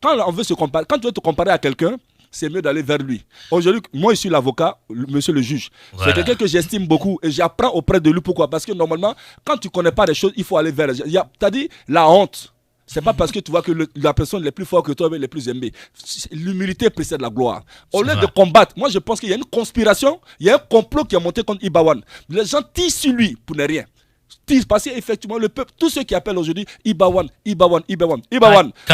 quand on veut se comparer, quand tu veux te comparer à quelqu'un, c'est mieux d'aller vers lui. Aujourd'hui, moi je suis l'avocat, monsieur le juge. Voilà. C'est quelqu'un que j'estime beaucoup et j'apprends auprès de lui. Pourquoi? Parce que normalement, quand tu ne connais pas des choses, il faut aller vers. Tu as dit la honte. C'est pas parce que tu vois que la personne est plus forte que toi, mais est plus aimée. L'humilité précède la gloire. Au lieu de combattre, moi je pense qu'il y a une conspiration, il y a un complot qui a monté contre Ibawan. Les gens tirent sur lui pour ne rien. Parce qu'effectivement, le peuple, tous ceux qui appellent aujourd'hui Ibawan. Quand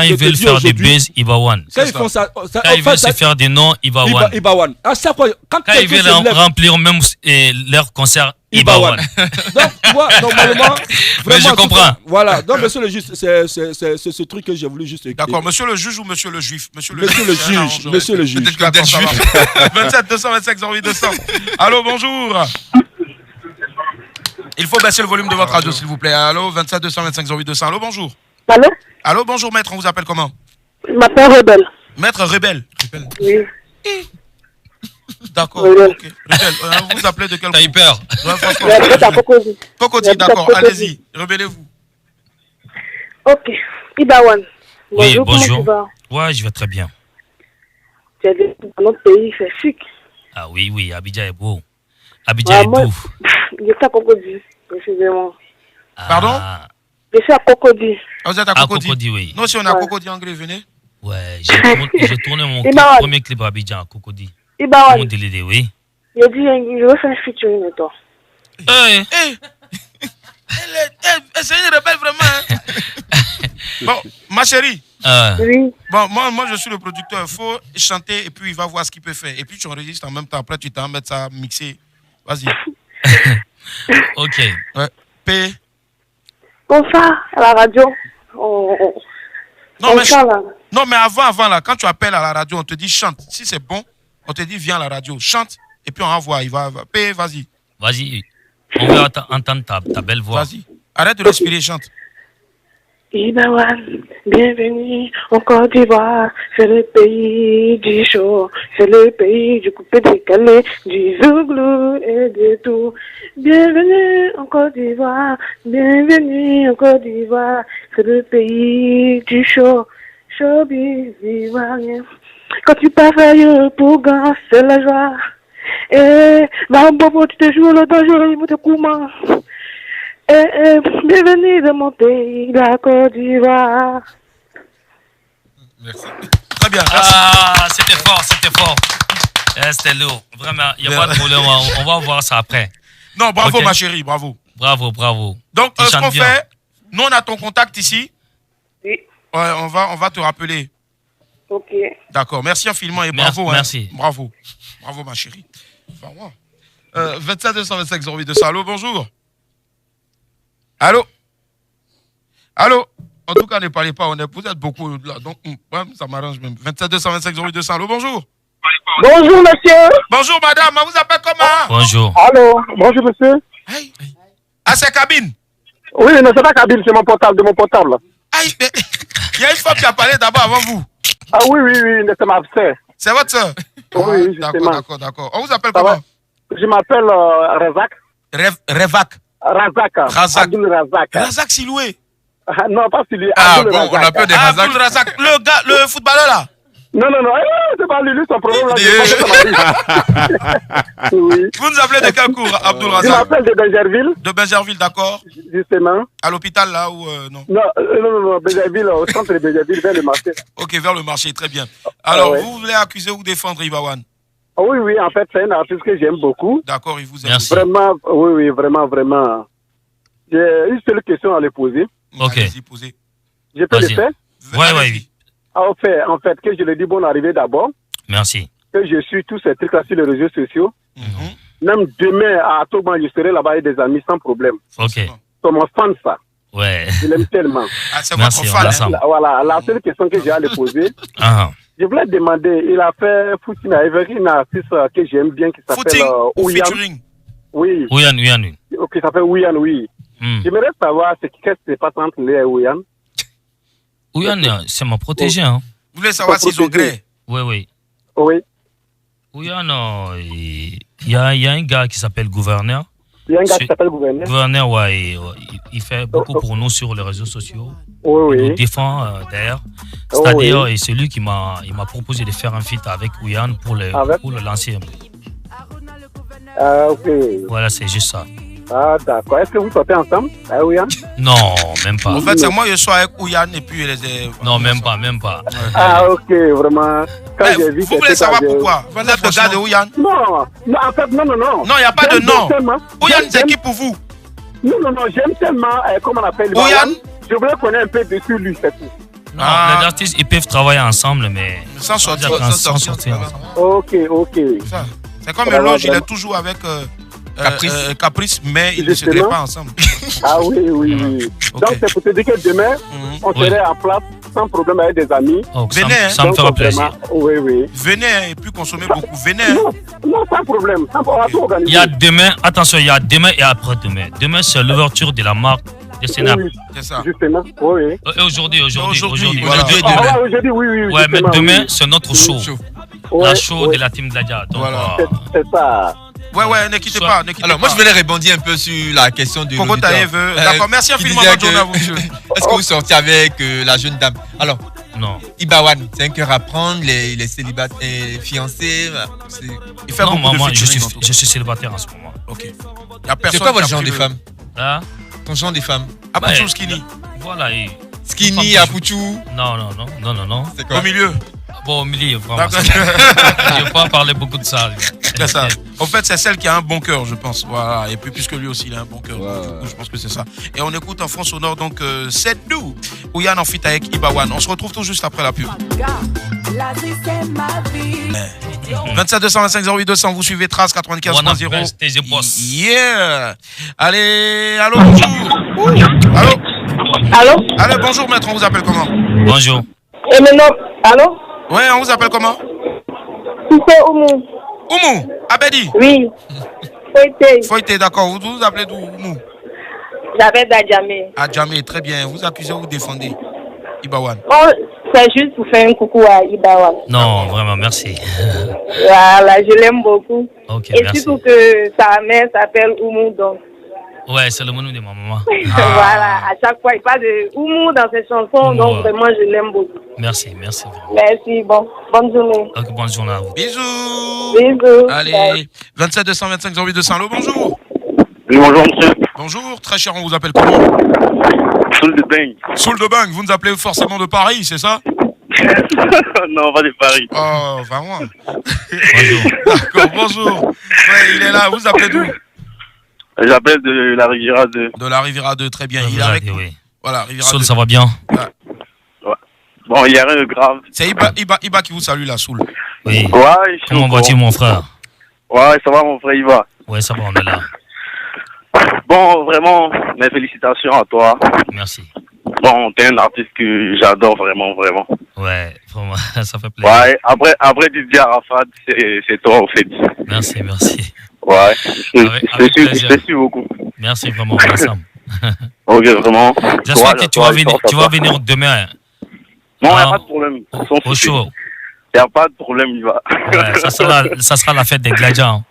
ils veulent faire des buzz, Ibawan. Quand ils font ça, quand ils veulent se faire des noms, Ibawan. À chaque fois, quand ils veulent remplir même leur concert, Ibawan. Donc, tu vois, normalement. Mais je comprends. Voilà. Donc, monsieur le juge, c'est ce truc que j'ai voulu juste écrire. D'accord, monsieur le juge ou monsieur le juif? Monsieur le juge. Peut-être que peut-être juif. 27 225 08 200. Allô, bonjour. Il faut baisser le volume de votre radio, s'il vous plaît. Allô, 27 225 08 200. Allô, bonjour. Allô, bonjour, maître. On vous appelle comment? Je m'appelle Rebelle. Maître Rebelle. Oui. D'accord. Ok. Rebelle. Vous vous appelez de quel T'as eu peur? Cocody. Cocody, d'accord. Allez-y. Rebellez-vous. Ok. Ibawan. Oui, bonjour. Ouais, je vais très bien. Tu es dans notre pays, c'est chic. Ah oui, Abidjan est beau. Abidjan est doux. Je suis à Cocody, précisément. Pardon? Je suis à Cocody. Vous êtes à Cocody? Cocody, oui. Non, si on est à Cocody anglais, venez. Ouais, j'ai tourné mon premier clip à Abidjan, à Cocody. Ibawan. Mon délire, oui. Je dis, je veux faire un featuring avec toi. C'est une rebelle vraiment. Bon, ma chérie. Oui. Bon, moi, je suis le producteur. Il faut chanter et puis il va voir ce qu'il peut faire. Et puis tu enregistres en même temps. Après, tu t'en mets ça mixé. Vas-y. Ok. Ouais. P. Comme ça, à la radio. Non, mais avant, là, quand tu appelles à la radio, on te dit chante. Si c'est bon, on te dit viens à la radio, chante. Et puis on envoie. Il va. P, vas-y. Vas-y. On veut entendre ta belle voix. Vas-y. Arrête de respirer, chante. Ibawan, bienvenue en Côte d'Ivoire, c'est le pays du chaud, c'est le pays du coupé décalé, du zouglou et de tout. Bienvenue en Côte d'Ivoire, bienvenue en Côte d'Ivoire, c'est le pays du chaud, showbiz ivoirien. Quand tu parles pour gars, c'est la joie. Et, bobo, tu te joues le danger, il te comment. Bienvenue dans mon pays, la Côte d'Ivoire. Merci. Très bien. Merci. Ah, c'était fort. C'était lourd. Vraiment, il n'y a pas de problème. On va voir ça après. Non, bravo, ma chérie, bravo. Bravo. Donc, ce qu'on fait, nous, on a ton contact ici. Oui. Ouais, on va te rappeler. Ok. D'accord. Merci infiniment et bravo. Merci. Bravo, ma chérie. Enfin, moi. 27 225 08 Allô, bonjour. Allô? En tout cas, ne parlez pas, vous êtes beaucoup là, donc ça m'arrange même. 27 225 08 Allô, bonjour. Bonjour, monsieur. Bonjour, madame, on vous appelle comment? Bonjour. Allô, bonjour, monsieur. Hey. Ah, c'est cabine? Oui, non, c'est pas cabine, c'est mon portable, de mon portable. Aïe, il y a une femme qui a parlé d'abord avant vous. Ah oui, c'est ma sœur. C'est votre sœur? Oui, justement. D'accord. On vous appelle comment? Je m'appelle Razak. Razak. Abdul Razak. Razak Siloué. Non, pas Siloué. Ah bon, on appelle des Razak. Abdul Razak, le footballeur là. Non, c'est pas lui, son problème là. Oui. Vous nous appelez de quel cours, Abdul Razak? Je m'appelle de Benjerville. De Benjerville, d'accord. Justement. À l'hôpital là ou non? Non, Benjerville, au centre de Benjerville, vers le marché. Ok, vers le marché, très bien. Alors, vous voulez accuser ou défendre Ibawan? Oui, en fait, c'est un artiste que j'aime beaucoup. D'accord, il vous aime. Merci. Vraiment, oui, vraiment. J'ai une seule question à lui poser. Ok. Je peux le faire? Oui. En fait, que je le dis bonne arrivée d'abord. Merci. Que je suis tous ces trucs-là sur les réseaux sociaux. Même demain, à Toban, je serai là-bas avec des amis sans problème. Ok. C'est mon fan, ça. Ouais. Je l'aime tellement. Ah, c'est votre fan. Voilà, la seule question que j'ai à lui poser. Je voulais demander, il a fait footing avec une artiste que j'aime bien qui s'appelle Ouyan. Oui. Ouyan. Qui s'appelle Ouyan, oui. J'aimerais savoir qu'est-ce qui se passe entre les et Ouyan. Ouyan, c'est ma protégée. Hein. Vous voulez savoir s'ils ont gré? Oui. Ouyan, il y a un gars qui s'appelle Gouverneur. Il y a un gars qui s'appelle Gouverneur. Gouverneur, ouais. Il fait beaucoup pour nous sur les réseaux sociaux. Oui. Il nous défend d'ailleurs. C'est-à-dire, et c'est lui qui m'a proposé de faire un feat avec Ouyan pour le lancer. Ok. Voilà, c'est juste ça. Ah, d'accord. Est-ce que vous sortez ensemble avec Ouyan? Non, même pas. En fait, c'est moi, je suis avec Ouyan et puis les. Non, même pas. Ah, ok, vraiment. Vous voulez savoir pourquoi? Vous êtes le gars de Ouyan? Non, en fait, non. Non, il n'y a pas de non. Ouyan, c'est qui pour vous? Non, j'aime tellement, comment on appelle Ouyan? Je voulais connaître un peu dessus lui, c'est tout. Non, les artistes, ils peuvent travailler ensemble, mais sans sortir. Ok. C'est comme Eloge, il est toujours avec Caprice, mais ils ne se créent pas ensemble. Ah oui. Donc c'est pour te dire que demain, on serait en place sans problème avec des amis. Venez, ça me fera plaisir. Oui. Venez et puis consommer beaucoup. Venez. Non, sans problème. On va tout organiser. Il y a demain, attention, il y a demain et après-demain. Demain, c'est l'ouverture de la marque de Sénap. Oui, c'est ça. Justement, oui. Aujourd'hui. Voilà. Aujourd'hui, oui. Ouais, mais demain, c'est notre show. La show de la team Gladia. Voilà. C'est ça. Ouais, ne quittez pas. Alors, moi, je voulais répondre un peu sur la question de Coco Taïev. D'accord, merci infiniment. Bonne journée à vous, monsieur. Est-ce que vous sortez avec la jeune dame? Alors, non. Ibawan, c'est un cœur à prendre, les célibataires, fiancés. Il fait beaucoup de moi, je suis célibataire en ce moment. Ok. C'est quoi votre genre de femme? Ton genre de femme? Apuchou, skinny. Voilà. Skinny, Apuchou? Non. C'est quoi? Au milieu. Bon, Milly, vraiment. Je ne vais pas parler beaucoup de ça. C'est ça. En fait, c'est celle qui a un bon cœur, je pense. Voilà. Et puis, puisque lui aussi, il a un bon cœur. Ouais. Je pense que c'est ça. Et on écoute en fond sonore, donc, C'est nous. Ouyan en fit avec Ibawan. On se retrouve tout juste après la pub. 27 225 08 200, vous suivez Trace 95.0. Yeah. Allez, allô, bonjour. Allô. Allô, bonjour, maître, on vous appelle comment? Bonjour. Et maintenant, allô? Ouais, on vous appelle comment? C'est Oumou. Oumou, Abedi? Oui. Foyté. Foyté, d'accord. Vous vous appelez d'où, Oumou? J'appelle d'Adjamé. Adjamé, très bien. Vous accusez ou vous défendez Ibawan? Oh, c'est juste pour faire un coucou à Ibawan. Non, vraiment, merci. Voilà, je l'aime beaucoup. Ok, et merci. surtout que sa mère s'appelle Oumou, donc. Ouais, c'est le nom de ma maman. Voilà, à chaque fois, il parle de Oumou dans ses chansons, Oumou, donc vraiment, je l'aime beaucoup. Merci. Merci, bonne journée. Ok, bonne journée à vous. Bisous. Allez, Bye. 27 225 08 200. Allô, bonjour. Oui, bonjour, monsieur. Bonjour, très cher, on vous appelle comment? Soul de Bang. Soul de Bang, vous nous appelez forcément de Paris, c'est ça? Non, pas de Paris. Oh, vraiment. Bonjour. D'accord, bonjour. Ouais, il est là, vous appelez d'où? J'appelle de la Riviera 2. De la Riviera 2, très bien. Il est avec... Oui. Voilà, Riviera Soul, 2. ça va bien? Ouais. Bon, il n'y a rien de grave. C'est Iba qui vous salue, là, Soul. Oui. Ouais, comment vas-tu, mon frère? Ouais, ça va, mon frère, il va. Ouais, ça va, on est là. Bon, vraiment, mes félicitations à toi. Merci. Bon, t'es un artiste que j'adore vraiment. Ouais, vraiment, ça fait plaisir. Ouais, après Didier Arafat, c'est toi, au fait. Merci. Ouais, je te suis beaucoup. Merci, vraiment, on est ensemble. Ok, vraiment. J'espère que tu vas venir demain. Non, il n'y a pas de problème. Au show. Il n'y a pas de problème, il va. Ouais, ça sera la fête des gladiateurs.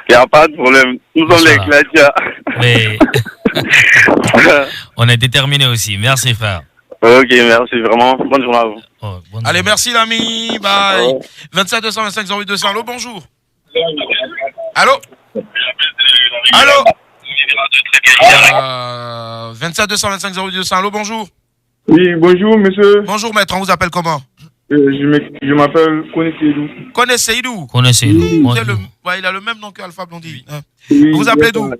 Il n'y a pas de problème. Nous sommes les gladiateurs. Mais on est déterminés aussi. Merci, frère. Ok, merci vraiment. Bonne journée à vous. Allez, merci, l'ami. Bye. 27 225 08 200. Allô, bonjour. Allô? 27 225 08 200. Allô, bonjour. Oui, bonjour, monsieur. Bonjour, maître. On vous appelle comment? Je m'appelle Kone Seydou. Kone Seydou. Il a le même nom qu'Alpha Blondie. Oui, vous appelez d'où?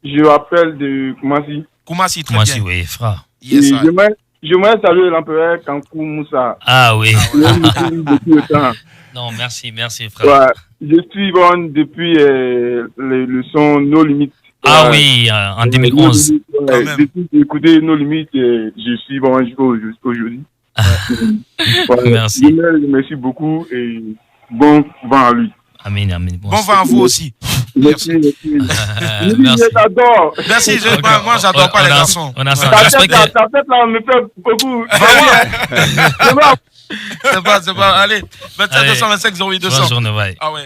Je m'appelle de Koumassi. Koumassi, très bien. Oui, frère. Yes, j'aimerais saluer l'empereur Kankou Moussa. Ah oui. Depuis le temps. Non, merci, frère. Ouais, je suis bon depuis le son No Limites. Ah oui, en 2011. Depuis que j'ai écouté No Limites, je suis bon aujourd'hui. Merci. Je merci beaucoup et bon vent à lui. Amen. Bon vent à vous aussi. Merci. Merci. J'adore. Merci, moi j'adore pas les garçons. Ta tête là me fait beaucoup. C'est pas. Allez, 27 225 08 200. Bonne journée, bye. Ah ouais.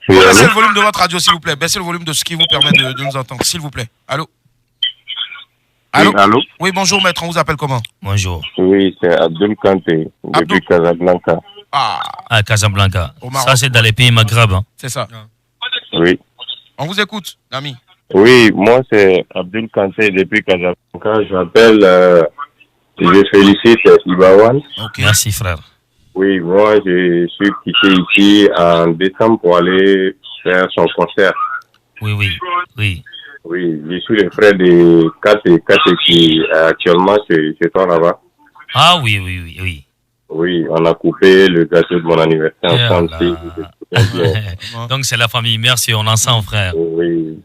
Baissez le volume de votre radio, s'il vous plaît. Baissez le volume de ce qui vous permet de nous entendre, s'il vous plaît. Allô? Allô? Oui, bonjour, maître. On vous appelle comment? Bonjour. Oui, c'est Abdul Kanté, depuis Casablanca. Ah, Casablanca. Ça, c'est dans les pays maghreb. Hein. C'est ça. Oui. On vous écoute, l'ami. Oui, moi, c'est Abdul Kanté, depuis Casablanca. J'appelle, je félicite Ibawan. Okay. Merci, frère. Oui, moi, je suis quitté ici en décembre pour aller faire son concert. Oui. Oui, je suis le frère de Kate qui actuellement c'est toi là-bas. Ah oui. Oui, on a coupé le gâteau de mon anniversaire ensemble. Donc c'est la famille, merci, on est ensemble, frère. Oui,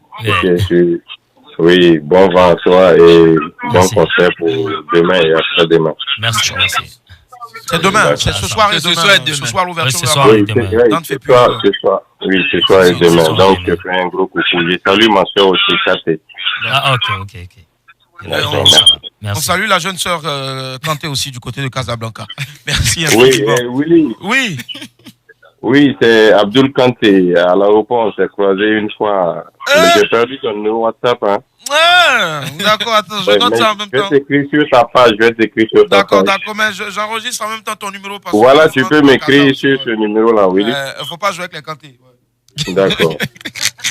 oui, bon vent à toi et bon concert pour demain et après-demain. Merci. C'est demain, c'est ce soir et demain. Ce soir l'ouverture. Ce soir et demain. Ce soir et demain. Donc je fais un gros coucou. Je salue ma soeur aussi, Kate. Ah ok. On salue la jeune sœur Kanté aussi du côté de Casablanca. Merci. Oui, c'est Abdul Kanté. À l'aéroport, on s'est croisé une fois. J'ai perdu ton numéro WhatsApp. Hein. D'accord, attends, je note ça en même temps. Je vais t'écrire sur ta page, D'accord, mais j'enregistre en même temps ton numéro. Voilà, tu peux m'écrire sur ce numéro-là, oui. Il ne faut pas jouer avec les Kanté. D'accord.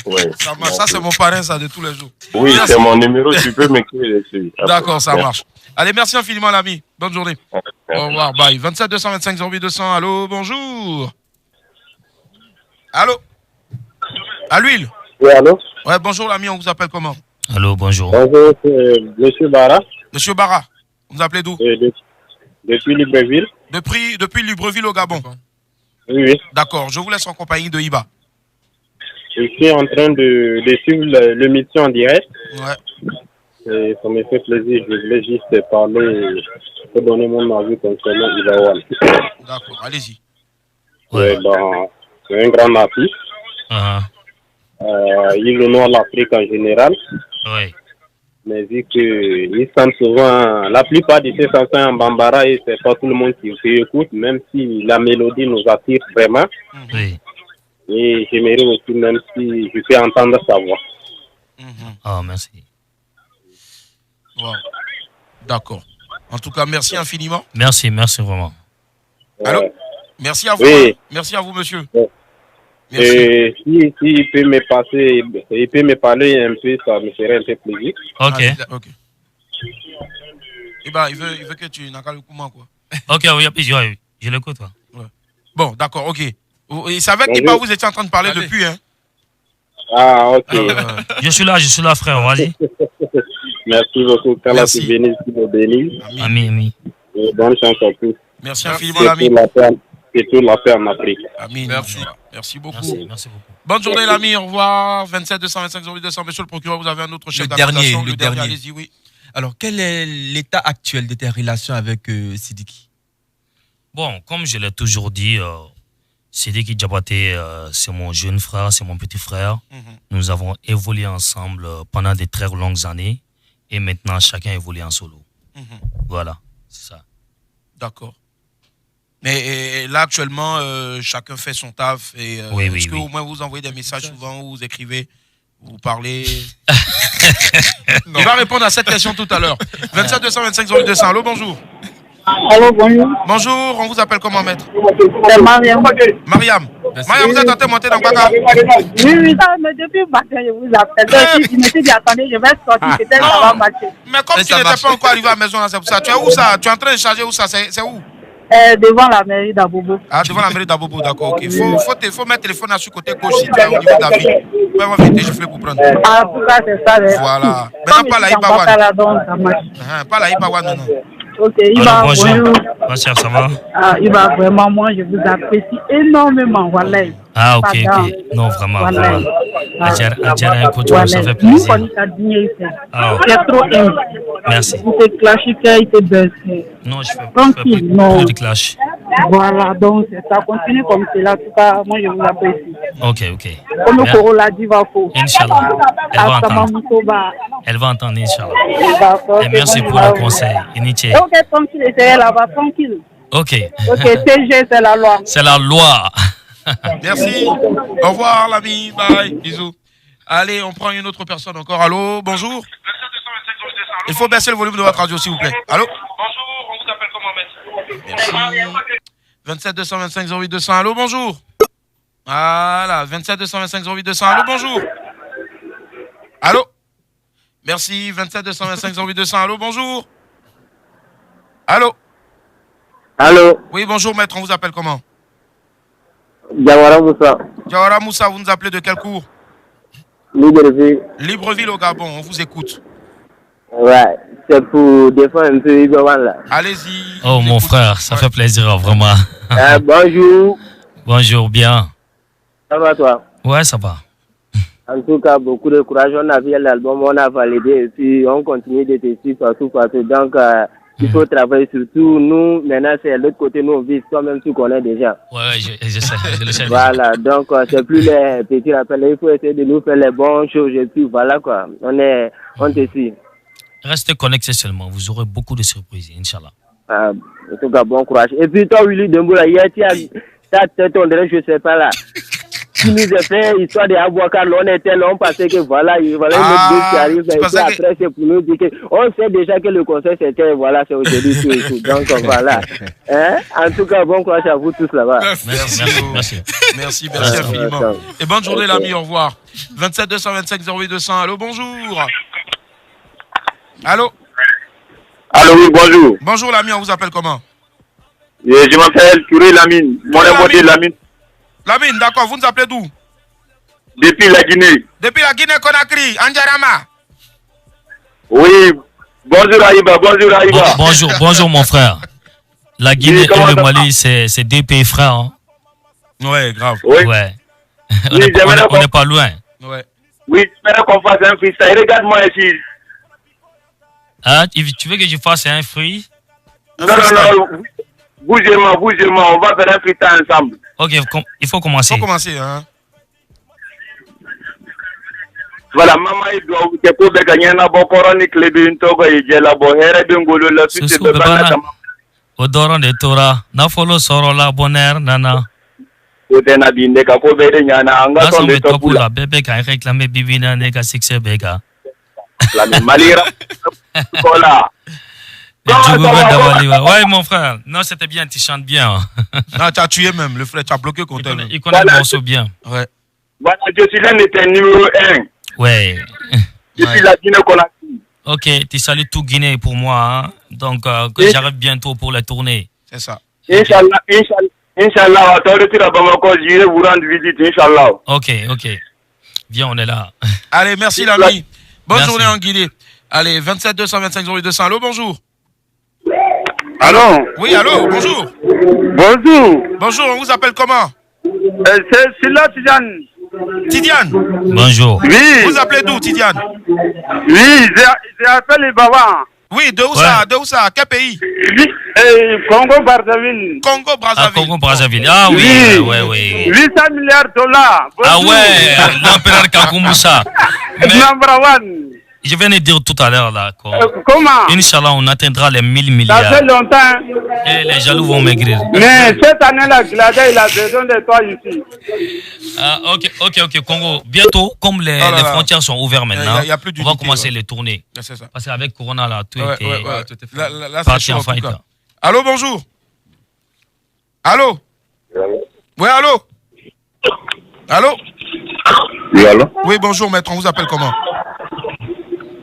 Ouais. Ça c'est mon parrain, ça, de tous les jours. Oui, c'est mon numéro, tu peux m'écrire dessus. D'accord, ça marche. Allez, merci infiniment, l'ami. Bonne journée. Au revoir, bye. 27 225 08 200. Allô, bonjour. Allô. À l'huile. Oui, allô. Ouais, bonjour, l'ami, on vous appelle comment? Allô, bonjour. Bonjour, c'est Monsieur Barra. Monsieur Barra, vous nous appelez d'où? Depuis Libreville. Depuis Libreville au Gabon. Oui. D'accord, je vous laisse en compagnie de Iba. Je suis en train de suivre l'émission en direct. Ouais. Et ça me fait plaisir. Je voulais juste parler, pour donner mon avis concernant Iba One. D'accord, allez-y. Ouais. C'est un grand artiste. Il honore l'Afrique en général. Oui. Mais vu qu'il chante souvent, la plupart de ses chansons en bambara, et c'est pas tout le monde qui écoute, même si la mélodie nous attire vraiment. Oui. Et j'aimerais aussi, même si je peux entendre sa voix. Ah, merci. Wow. D'accord. En tout cas, merci infiniment. Merci vraiment. Allô? Merci à vous. Oui. Merci à vous, monsieur. Merci. Et s'il peut me passer, il peut me parler un peu, ça me ferait un peu plaisir. Ok. Eh ben, il veut que tu n'as qu'à le comment, quoi. Ok, oui, je l'écoute. Ouais. Bon, d'accord, ok. Il savait qu'Iba, vous étiez en train de parler depuis, hein? Ah, ok. Je suis là, frère, vas-y. Merci beaucoup. Qu'Allah te bénisse, nous bénisse. Amin. Et bonne chance à tous. Merci infiniment, l'ami. Et tout la paix en Afrique. Amin. Merci beaucoup. Merci beaucoup. Bonne journée, l'ami. Au revoir. 27 225 08 200. Monsieur le procureur, vous avez un autre chef d'accusation. Le dernier. Allez-y, oui. Alors, quel est l'état actuel de tes relations avec Sidiki? Bon, comme je l'ai toujours dit, Sidiki Diabaté, c'est mon jeune frère, c'est mon petit frère. Nous avons évolué ensemble pendant de très longues années. Et maintenant, chacun évolue en solo. Voilà, c'est ça. D'accord. Mais là, actuellement, chacun fait son taf. Et, est-ce que au moins vous envoyez des messages souvent, vous écrivez, vous parlez? Il va répondre à cette question tout à l'heure. 27 225 08 200. Allô, bonjour. Allô, bonjour. Bonjour, on vous appelle comment, maître? C'est Mariam. Mariam, vous êtes en train de monter dans Baka? Oui, mais depuis le matin, je vous appelle. Je me suis dit, attendez, je vais sortir, peut-être ça va marcher. Mais comme tu n'étais pas encore arrivé à la maison, c'est pour ça. Tu es où ça? Tu es en train de charger où ça? C'est où? Devant la mairie d'Abobo. Ah, devant la mairie d'Abobo, d'accord. Ok. Faut mettre le téléphone sur le côté gauche si tu es au niveau de la ville. Tu vas vite gifler pour prendre. Ah, pour ça, c'est ça. Voilà. Maintenant, pas la Ibawan. Pas la Ibawan maintenant. Ok, Iba, bonjour. Bonjour, ça va? Ah, Iba, vraiment, moi, je vous apprécie énormément. Voilà. Ah, ok. Non, vraiment. Écoute, ça fait plaisir. C'est trop aimé. Merci. Il te clash, il te baisse. Non, je fais plus de clash. Voilà, donc ça continue comme cela. En tout cas, moi, je vous apprécie. Ok. Comme le Corolla Divafo. Inch'Allah. Elle va entendre, Inch'Allah. Et merci pour le conseil. Initié. Ok, tranquille, c'est là-bas, tranquille. Ok, TG, c'est la loi. C'est la loi. Merci. Au revoir, l'ami. Bye. Bisous. Allez, on prend une autre personne encore. Allô, bonjour. Il faut baisser le volume de votre radio, s'il vous plaît. Allô. Bonjour, on vous appelle comment, maître? Merci. 27 225 08 200. Allô, bonjour. Voilà, 27 225 08 200. Allô, bonjour. Allô. Merci, 27 225 08 200. Allô, bonjour. Allô. Allô. Oui, bonjour, maître. On vous appelle comment? Jawara Moussa. Jawara Moussa, vous nous appelez de quel cours? Libreville. Libreville au Gabon, on vous écoute. Ouais, c'est pour défendre un peu Iba One là. Allez-y. Oh mon frère, ça fait plaisir, vraiment. Bonjour. Bonjour, bien. Ça va toi? Ouais, ça va. En tout cas, beaucoup de courage. On a fait l'album, on a validé et puis on continue de tester partout. Donc, il faut travailler surtout. Nous, maintenant, c'est l'autre côté, nous, on vit. Toi-même, tu connais déjà. Ouais, je sais, je le sais. Voilà, donc, c'est plus les petits rappels. Il faut essayer de nous faire les bonnes choses. Et puis, voilà, quoi. On te suit. Restez connectés seulement. Vous aurez beaucoup de surprises, Inch'Allah. En tout cas, bon courage. Et puis, toi, Willy Demboula, hier, tu as ta tête, on dirait, je sais pas là. Tu nous as fait histoire de Abouakar, on était là, on pensait que voilà, il fallait mettre deux qui arrivent, et puis après c'est pour nous dire que on sait déjà que le conseil c'était, voilà, c'est aujourd'hui tout et tout. Donc voilà. En tout cas, bon courage à vous tous là-bas. Merci infiniment. Et bonne journée l'ami, au revoir. 27 225 08 200, allô, bonjour. Allô. Allô, oui, bonjour. Bonjour l'ami, on vous appelle comment? Je m'appelle Touré Lamine. Mon nom est Lamine. Lamine, d'accord, vous nous appelez d'où? Depuis la Guinée. Depuis la Guinée-Conakry, Andjarama. Oui, bonjour Aïba, bonjour Aïba. Bonjour mon frère. La Guinée et le Mali, c'est deux pays frères. Hein. Ouais, grave. Oui. Ouais. Oui, on n'est pas loin. Ouais. Oui, j'aimerais qu'on fasse un freestyle. Regarde-moi ici. Ah, tu veux que je fasse un fruit? Non. Bougez-moi. On va faire un freestyle ensemble. Ok, il faut commencer. Il faut commencer, hein. Voilà, maman, il doit vous dire que gagner un bon coronique, les bintogo, et j'ai la bohère de ngolo, la suite de Bana. Odoron de Torah, na follow soro la bonheur, nana. Utena binde ka ko bede nyana anga to de topula bébé ka réclamer bibina nega succès bega. La malira. Voilà. Ouais, mon frère. Non, c'était bien, tu chantes bien. Non, tu as tué même, le frère, tu as bloqué contre lui. Il connaît le morceau bien. Ouais. Voilà, je suis l'un des numéro 1. Ouais. Depuis la Guinée-Conakry. Ok, tu salues tout Guinée pour moi. Hein? Donc, que j'arrive bientôt pour la tournée. C'est ça. Inch'Allah, à Bamako, j'irai vous rendre visite, Inch'Allah. Ok. Viens, on est là. Allez, merci l'ami. Bonne journée en Guinée. Allez, 27 225 0200. Allô, bonjour. Allô? Oui, allô, bonjour. Bonjour. Bonjour, on vous appelle comment? C'est là, Tidiane. Tidiane. Bonjour. Oui. Vous appelez d'où, Tidiane? Oui, j'ai appelé Baba. Oui, de où ça? De où ça? Quel pays? Congo-Brazzaville. Congo-Brazzaville. Ah oui, oui. 800 milliards de dollars. Ah ouais, l'empereur Kakumoussa. Number one. Je viens de dire tout à l'heure là. Comment? Inch'Allah, on atteindra les 1000 milliards. Ça fait longtemps. Et les jaloux vont maigrir. Mais cette année-là, Glada, il a besoin de toi ici. Ah, ok, Congo. Bientôt, comme les frontières sont ouvertes maintenant, on va commencer les tournées. C'est ça. Parce qu'avec Corona, là, tout était là, parti en fight. Allô, bonjour. Allô? Oui, allô? Allô? Oui, allô? Oui, bonjour, maître. On vous appelle comment?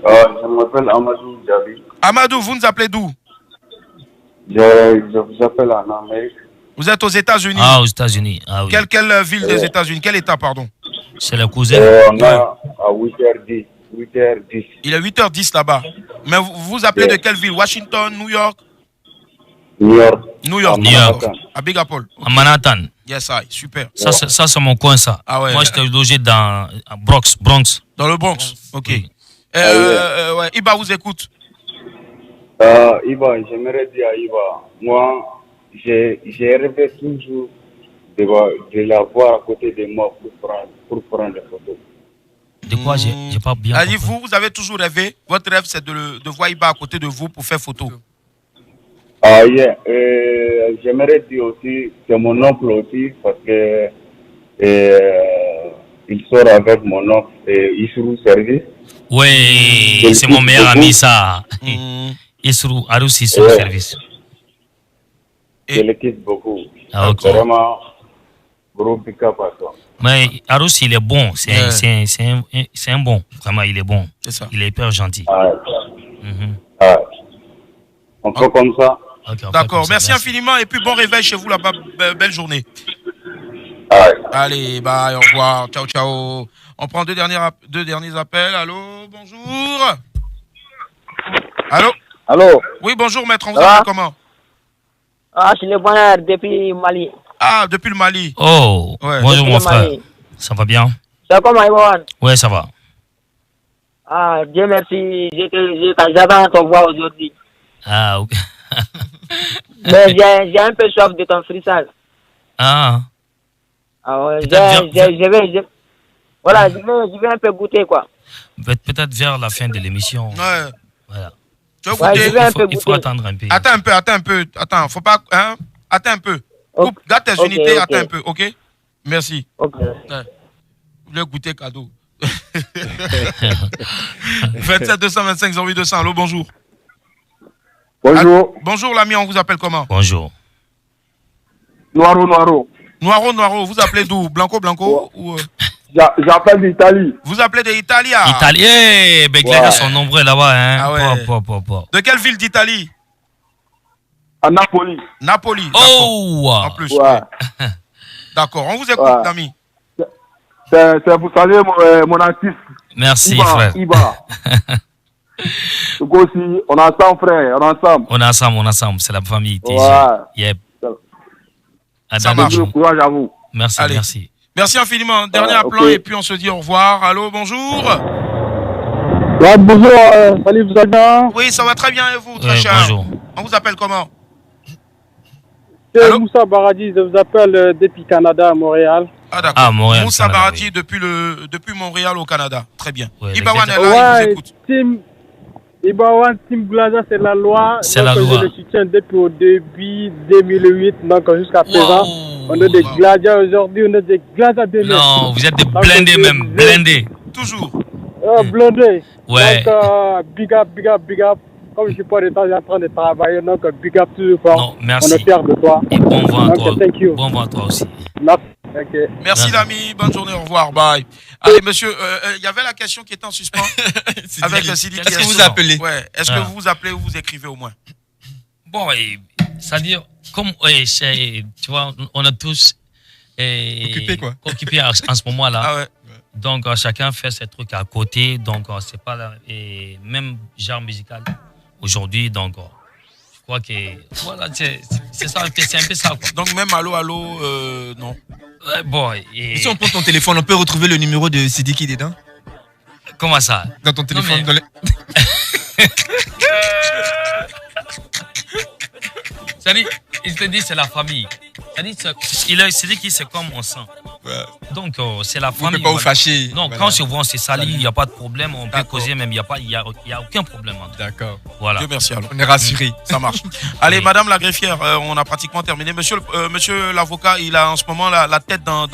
Je m'appelle Amadou Djabi. Amadou, vous nous appelez d'où? Je vous appelle en Amérique. Vous êtes aux États-Unis? Ah, aux États-Unis. Ah, oui. Quelle ville des États-Unis? Quel État, pardon? C'est le cousin. On est à 8h10. 8h10. Il est 8h10 là-bas. Mais vous vous appelez de quelle ville? Washington, New York? New York. New York. À Big Apple. À Manhattan. Yes, super. Ça, c'est mon coin, ça. Ah ouais. Moi, j'étais logé dans Bronx. Dans le Bronx, ok. Oui. Ouais. Iba vous écoute. Iba, j'aimerais dire à Iba, moi, j'ai rêvé toujours de la voir à côté de moi pour prendre des photos. De quoi j'ai pas bien compris. Vous avez toujours rêvé, votre rêve c'est de voir Iba à côté de vous pour faire photo. Ah, yeah. J'aimerais dire aussi, c'est mon oncle aussi, parce que il sort avec mon oncle et Isrou Service. Oui, c'est mon meilleur ami ça. Isrou, Arous Isrou Service. Je le quitte beaucoup. Ah, ok. Vraiment, gros pick-up à toi. Mais Arous, il est bon. C'est un bon. Vraiment, il est bon. C'est ça. Il est hyper gentil. On fait comme ça. Okay, d'accord, merci infiniment et puis bon réveil chez vous là-bas. Belle journée. Allez, bye, au revoir. Ciao, ciao. On prend deux derniers appels. Allô, bonjour. Allô? Allô? Oui, bonjour, maître. On vous appelle comment? Ah, c'est le bonheur depuis Mali. Ah, depuis le Mali. Oh, ouais. Bonjour, mon frère. Ça va bien? Ça va comment, Ivan? Ouais, ça va. Ah, Dieu merci. J'avais ton voix aujourd'hui. Ah, ok. Mais j'ai un peu soif de ton freestyle. Ah. Ah ouais, je vais un peu goûter, quoi. Peut-être vers la fin de l'émission. Ouais. Voilà. Tu veux goûter? Il faut attendre un peu. Attends un peu. Attends, faut pas... Hein? Attends un peu. Okay. Garde tes unités, attends un peu, ok? Merci. Ok. Le goûter cadeau. 27 225 08 Allô, bonjour. Bonjour. Bonjour l'ami, on vous appelle comment? Bonjour. Noiro. Noiro, vous appelez d'où? Blanco ou J'appelle d'Italie. Vous appelez d'Italie? Italie, les gars sont nombreux là-bas. Hein? Ah ouais. Po. De quelle ville d'Italie? À Napoli. Napoli. Oh. En plus. Ouais. D'accord. On vous écoute, Nami. C'est pour saluer mon artiste. Merci, Iba, frère. Iba. Aussi, on est ensemble, frère. On est ensemble. C'est la famille. Ouais. Yep. Ça marche. Courage à vous. Merci, allez. merci. Merci infiniment. Dernier plan et puis on se dit au revoir. Allô, bonjour. Ouais, bonjour. Salut, vous allez bien? Oui, ça va très bien et vous, très cher. Bonjour. On vous appelle comment? C'est Moussa Baradi, je vous appelle depuis Canada à Montréal. Ah d'accord. Montréal, Moussa Canada, Baradi oui. depuis Montréal au Canada. Très bien. Ouais, Ibawan est là, il vous écoute. Ibawan, Team Glaza, c'est la loi. C'est la loi. Je le soutiens depuis au début 2008, donc jusqu'à présent. On a des Glaza aujourd'hui, on a des Glaza demain. Non, vous êtes des blindés même, blindés. Toujours. Blindés. Ouais. Donc, big up. Comme je suis pas de temps en train de travailler, donc big up toujours fort. Non, merci. On est fiers de toi. Et bon vent à toi. Thank you. Bon vent à toi aussi. Merci. Okay. Merci l'ami, bonne journée, au revoir, bye. Allez monsieur, il y avait la question qui était en suspens avec Sidi. Est-ce que vous appelez? Ouais. Est-ce que vous appelez ou vous écrivez au moins? Bon, c'est-à-dire, comme tu vois, on a tous occupé en ce moment-là. Ah ouais. Donc chacun fait ses trucs à côté, donc c'est pas même genre musical aujourd'hui, donc je crois que voilà, c'est ça, c'est un peu ça quoi. Donc même allô, non. Ouais, bon. Si on prend ton téléphone, on peut retrouver le numéro de Sidiki dedans? Comment ça? Dans ton téléphone. Non, c'est-à-dire, il te dit c'est la famille. C'est-à-dire, Sidiki c'est comme on sent. Ouais. Donc c'est la famille. On ne peut pas vous fâcher. Non, voilà. quand on se voit, on s'est sali, il n'y a pas de problème, on peut causer même, il n'y a aucun problème. D'accord. Voilà. Dieu merci alors. On est rassurés. Ça marche. Allez, madame la greffière, on a pratiquement terminé. Monsieur l'avocat, il a en ce moment la tête dans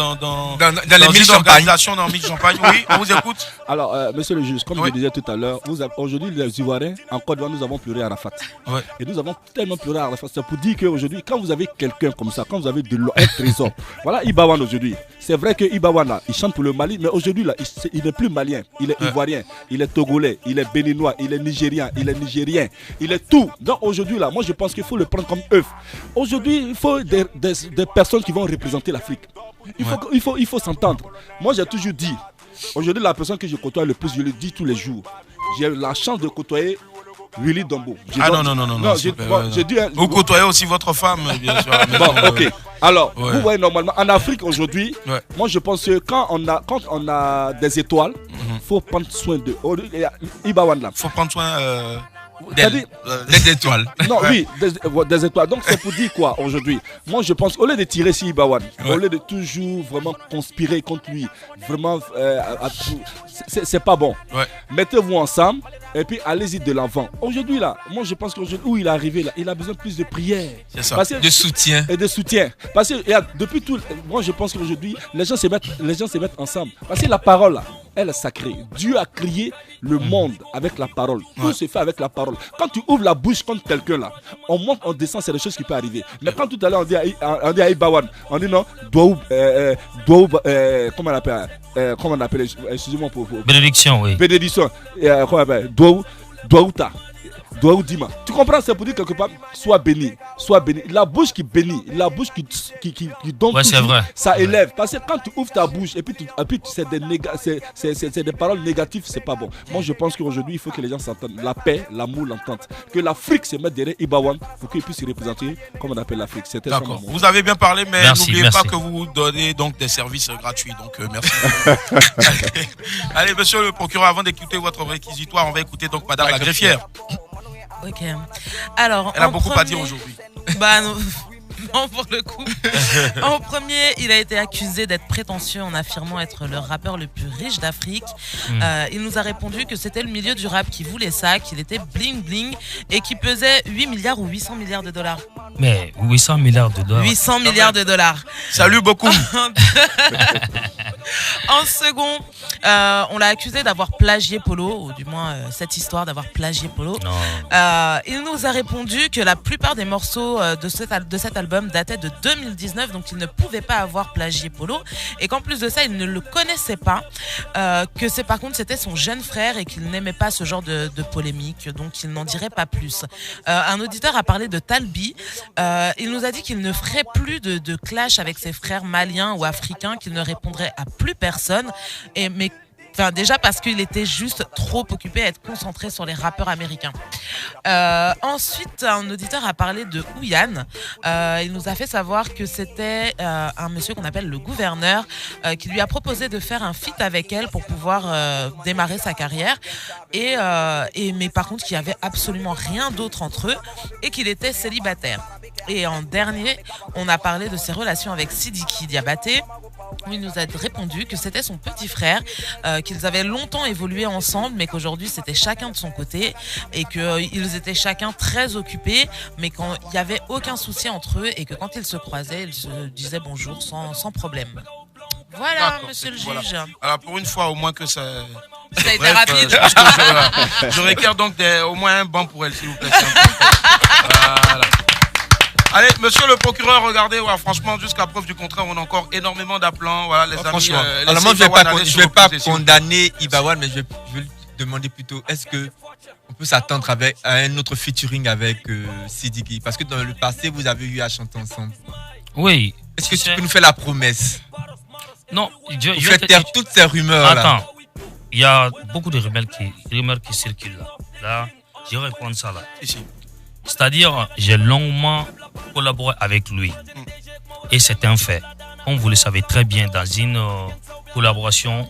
les mille organisations dans Mille Champagne. Oui, on vous écoute. Alors, monsieur le juge, comme je disais tout à l'heure, aujourd'hui, les Ivoiriens, en Côte d'Ivoire, nous avons pleuré à Arafat. Ouais. Et nous avons tellement pleuré à Arafat. C'est pour dire qu'aujourd'hui, quand vous avez quelqu'un comme ça, quand vous avez un trésor, voilà Ibawan aujourd'hui. C'est vrai que Ibawan, là, il chante pour le Mali, mais aujourd'hui, là, il n'est plus malien. Il est ivoirien, il est togolais, il est béninois, il est nigérien, il est nigérien, il est tout. Donc aujourd'hui, là, moi, je pense qu'il faut le prendre comme œuf. Aujourd'hui, il faut des personnes qui vont représenter l'Afrique. Il faut s'entendre. Moi, j'ai toujours dit, aujourd'hui, la personne que je côtoie le plus, je le dis tous les jours, j'ai la chance de côtoyer Willy Dombo. Vous côtoyez aussi votre femme, bien sûr. Bon, ok. Alors, vous voyez, normalement, en Afrique aujourd'hui, moi je pense que quand on a des étoiles, il faut prendre soin d'eux. Il faut prendre soin des étoiles. Non, oui, des étoiles. Donc c'est pour dire quoi aujourd'hui? Moi je pense, au lieu de tirer sur Ibawan, au lieu de toujours vraiment conspirer contre lui, vraiment, c'est pas bon. Mettez-vous ensemble et puis allez-y de l'avant. Aujourd'hui là, moi je pense qu'aujourd'hui où il est arrivé là, il a besoin plus de prières. C'est ça. De soutien. Et de soutien. Parce que depuis tout, moi je pense qu'aujourd'hui les gens se mettent ensemble. Parce que la parole là, elle est sacrée. Dieu a créé le monde avec la parole. Tout se fait avec la parole. Quand tu ouvres la bouche contre quelqu'un là, on monte, on descend, c'est des choses qui peuvent arriver. Mais quand tout à l'heure on dit à Ibawan, on dit non, comment on appelle, excusez-moi pour bénédiction, oui. Bénédiction. Comment on appelle, Douaoudima. Tu comprends, c'est pour dire quelque part, sois béni. La bouche qui bénit, la bouche qui donne, ça élève. Parce que quand tu ouvres ta bouche et puis c'est des paroles négatives, c'est pas bon. Moi je pense qu'aujourd'hui il faut que les gens s'entendent. La paix, l'amour, l'entente. Que l'Afrique se mette derrière Ibawan pour qu'il puisse représenter comme on appelle l'Afrique. D'accord. Vous avez bien parlé, mais n'oubliez pas que vous donnez donc des services gratuits. Donc merci. Allez, monsieur le procureur, avant d'écouter votre réquisitoire, on va écouter donc madame la greffière. Ok. Alors, elle a beaucoup à dire aujourd'hui. Bah non, non pour le coup. En premier, il a été accusé d'être prétentieux en affirmant être le rappeur le plus riche d'Afrique. Il nous a répondu que c'était le milieu du rap qui voulait ça, qu'il était bling bling et qu'il pesait 8 milliards ou 800 milliards de dollars. Mais 800 milliards de dollars. 800 milliards de dollars. Salut beaucoup. En second, On l'a accusé d'avoir plagié Polo, ou du moins cette histoire d'avoir plagié Polo. Il nous a répondu que la plupart des morceaux de cet album dataient de 2019, donc il ne pouvait pas avoir plagié Polo. Et qu'en plus de ça, il ne le connaissait pas. Que par contre, c'était son jeune frère et qu'il n'aimait pas ce genre de polémique, donc il n'en dirait pas plus. Un auditeur a parlé de Talbi. Il nous a dit qu'il ne ferait plus de clash avec ses frères maliens ou africains, qu'il ne répondrait à plus personne. Déjà parce qu'il était juste trop occupé à être concentré sur les rappeurs américains. Ensuite, un auditeur a parlé de Ouyan. Il nous a fait savoir que c'était un monsieur qu'on appelle le gouverneur qui lui a proposé de faire un feat avec elle pour pouvoir démarrer sa carrière. Mais par contre, qu'il n'y avait absolument rien d'autre entre eux et qu'il était célibataire. Et en dernier, on a parlé de ses relations avec Sidiki Diabaté, où il nous a répondu que c'était son petit frère, qu'ils avaient longtemps évolué ensemble, mais qu'aujourd'hui c'était chacun de son côté et qu'ils étaient chacun très occupés, mais qu'il n'y avait aucun souci entre eux et que quand ils se croisaient, ils se disaient bonjour sans problème. Voilà, monsieur le juge. Voilà. Alors pour une fois, au moins que ça... Ça a été rapide. Je requiers donc au moins un banc pour elle, s'il vous plaît. Voilà. Allez, monsieur le procureur, regardez, franchement, jusqu'à preuve du contraire, on a encore énormément d'appelants. Voilà, les amis. Alors moi, je ne vais pas condamner Ibawan, mais je vais lui demander plutôt, est-ce qu'on peut s'attendre à un autre featuring avec Sidiki? Parce que dans le passé, vous avez eu à chanter ensemble. Oui. Est-ce que tu peux nous faire la promesse? Non, je vais taire toutes ces rumeurs. Attends, il y a beaucoup de rumeurs qui circulent là. Là, je vais répondre ça là. Ici. C'est-à-dire, j'ai longuement collaboré avec lui. Et c'est un fait. Comme vous le savez très bien, dans une collaboration,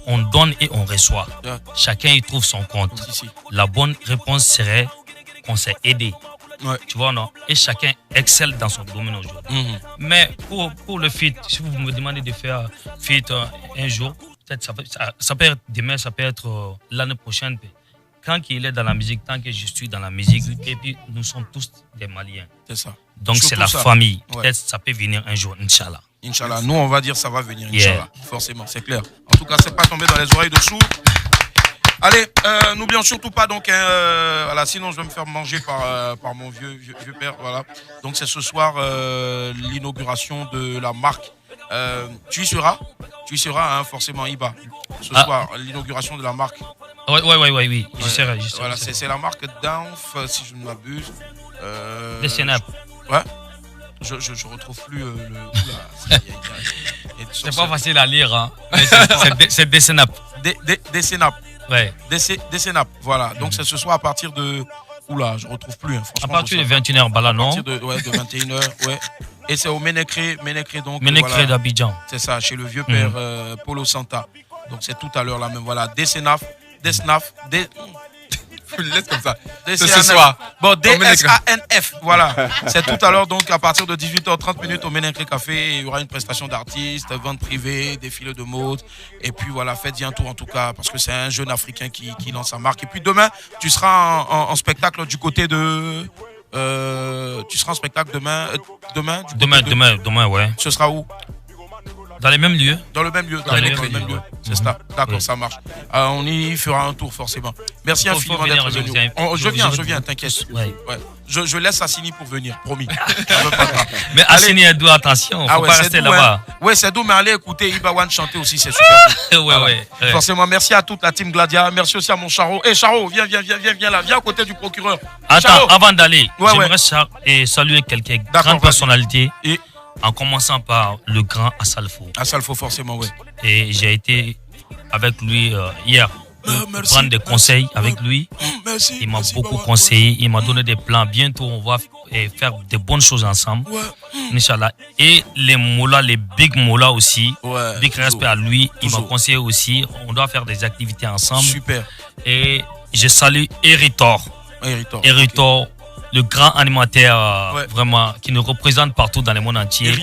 on donne et on reçoit. Chacun y trouve son compte. La bonne réponse serait qu'on s'est aidé. Ouais. Tu vois, non? Et chacun excelle dans son domaine aujourd'hui. Mais pour le feat, si vous me demandez de faire feat un jour, peut-être ça peut être demain, ça peut être l'année prochaine. Quand il est dans la musique, tant que je suis dans la musique, et puis nous sommes tous des Maliens. C'est ça. Donc c'est la famille. Peut-être ça peut venir un jour, Inch'Allah. Inch'Allah. Nous, on va dire ça va venir, Inch'Allah. Forcément, c'est clair. En tout cas, c'est pas tombé dans les oreilles de sourds. Allez, n'oublions surtout pas, donc, voilà, sinon je vais me faire manger par mon vieux père. Voilà. Donc c'est ce soir l'inauguration de la marque. Tu y seras, hein, forcément, Iba. Ce soir, l'inauguration de la marque. Oui. Je serai. Voilà, c'est la marque Danf, si je ne m'abuse. Dessenap. Ouais. Je retrouve plus c'est pas facile à lire, hein. C'est Dessenap. Dessenap. Ouais. Dessenap. Voilà. Donc c'est ce soir à partir de. Oula, je retrouve plus. Hein. À partir de 21h, Bala, non? À partir de 21h, ouais. Et c'est au Ménécré donc. Ménécré voilà. d'Abidjan. C'est ça, chez le vieux père Polo Santa. Donc c'est tout à l'heure là même. Voilà, Dessenap. Laisse comme ça. Ce soir. Bon, DSANF. Voilà. C'est tout à l'heure, donc, à partir de 18h30 au Ménécré Café. Il y aura une prestation d'artistes, vente privée, défilé de mode. Et puis voilà, faites-y un tour en tout cas, parce que c'est un jeune Africain qui lance sa marque. Et puis demain, tu seras en spectacle du côté de. Tu seras en spectacle demain. Demain, ouais. Ce sera où? Dans les mêmes lieux. Dans le même lieu. C'est ça. D'accord, ça marche. On y fera un tour forcément. Merci infiniment d'être venu. Je viens, t'inquiète. Ouais. Je laisse Assini pour venir, promis. Mais Assini est doux, attention, faut pas rester là-bas. Hein. Ouais, c'est doux, mais allez écouter Ibawan chanter aussi, c'est super. Ouais. Forcément, merci à toute la team Gladia. Merci aussi à mon Charo. Charo, viens là, viens à côté du procureur. Attends, Charo. Avant d'aller, j'aimerais saluer quelques grandes personnalités. En commençant par le grand Assalfo. Assalfo, forcément, oui. Et j'ai été avec lui hier prendre des conseils avec lui. Il m'a beaucoup conseillé, il m'a donné des plans. Bientôt, on va faire de bonnes choses ensemble. Inch'Allah. Et les moullas, les big moullas aussi. Big respect à lui. Il m'a conseillé aussi. On doit faire des activités ensemble. Super. Et je salue Eritor. Le grand animateur vraiment qui nous représente partout dans le monde entier.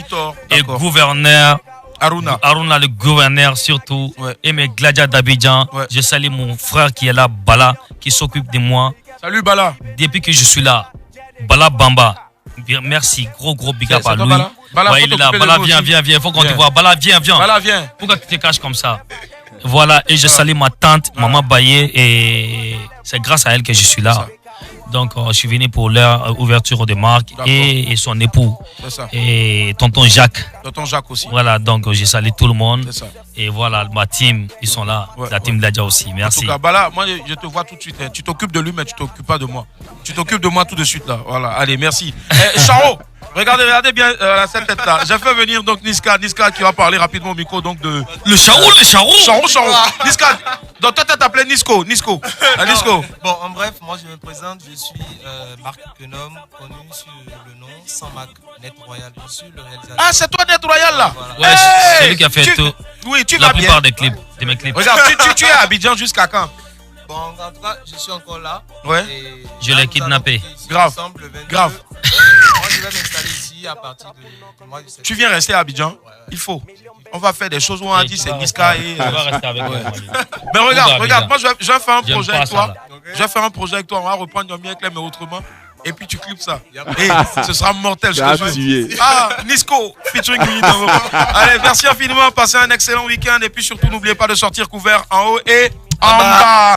Et gouverneur Aruna, le gouverneur surtout. Et mes Gladia d'Abidjan. Je salue mon frère qui est là, Bala, qui s'occupe de moi. Salut Bala. Depuis que je suis là, Bala Bamba. Merci, gros big up à lui. Bala, il est là. Bala, viens, faut qu'on te voit. Bala, viens. Bala, viens. Pourquoi tu te caches comme ça? Voilà, et je salue ma tante, Maman Baye, et c'est grâce à elle que je suis là. Donc, je suis venu pour leur ouverture de marque et son époux. Et tonton Jacques. Tonton Jacques aussi. Voilà, donc je salue tout le monde. Et voilà, ma team, ils sont là. La team Ladja aussi. Merci. En tout cas, bah là, moi, je te vois tout de suite. Tu t'occupes de lui, mais tu t'occupes pas de moi. Tu t'occupes de moi tout de suite là. Voilà, allez, merci. Charo, regardez bien cette tête-là. J'ai fait venir donc Niska qui va parler rapidement au micro donc de. Le Charo. Charo. Niska. Donc toi, t'appelais Nisco. Nisco. Bon, en bref, moi je me présente. Je suis Marc Kenom, connu sur le nom Sans Mac, Net Royal. Je suis le réalisateur. Ah, c'est toi Net Royal là. Voilà. Ouais, c'est lui qui a fait tout. Oui, tu la vas bien. plupart des clips, de mes clips. Regarde, tu es à Abidjan jusqu'à quand? Bon, en tout cas, je suis encore là. Ouais. Je l'ai kidnappé. Grave. Moi, je vais m'installer ici à partir du mois de septembre. Tu viens rester à Abidjan? Il faut. On va faire des choses où on a dit c'est Niska et. On va rester avec moi. Mais regarde, moi je vais faire un projet avec toi. Je vais faire un projet avec toi. On va reprendre Yomi Clem mais autrement. Et puis tu clips ça. Et ce sera mortel. Je te jure. Ah, Nisco, featuring Willy Dango. Allez, merci infiniment. Passez un excellent week-end. Et puis surtout, n'oubliez pas de sortir couvert en haut et en bas.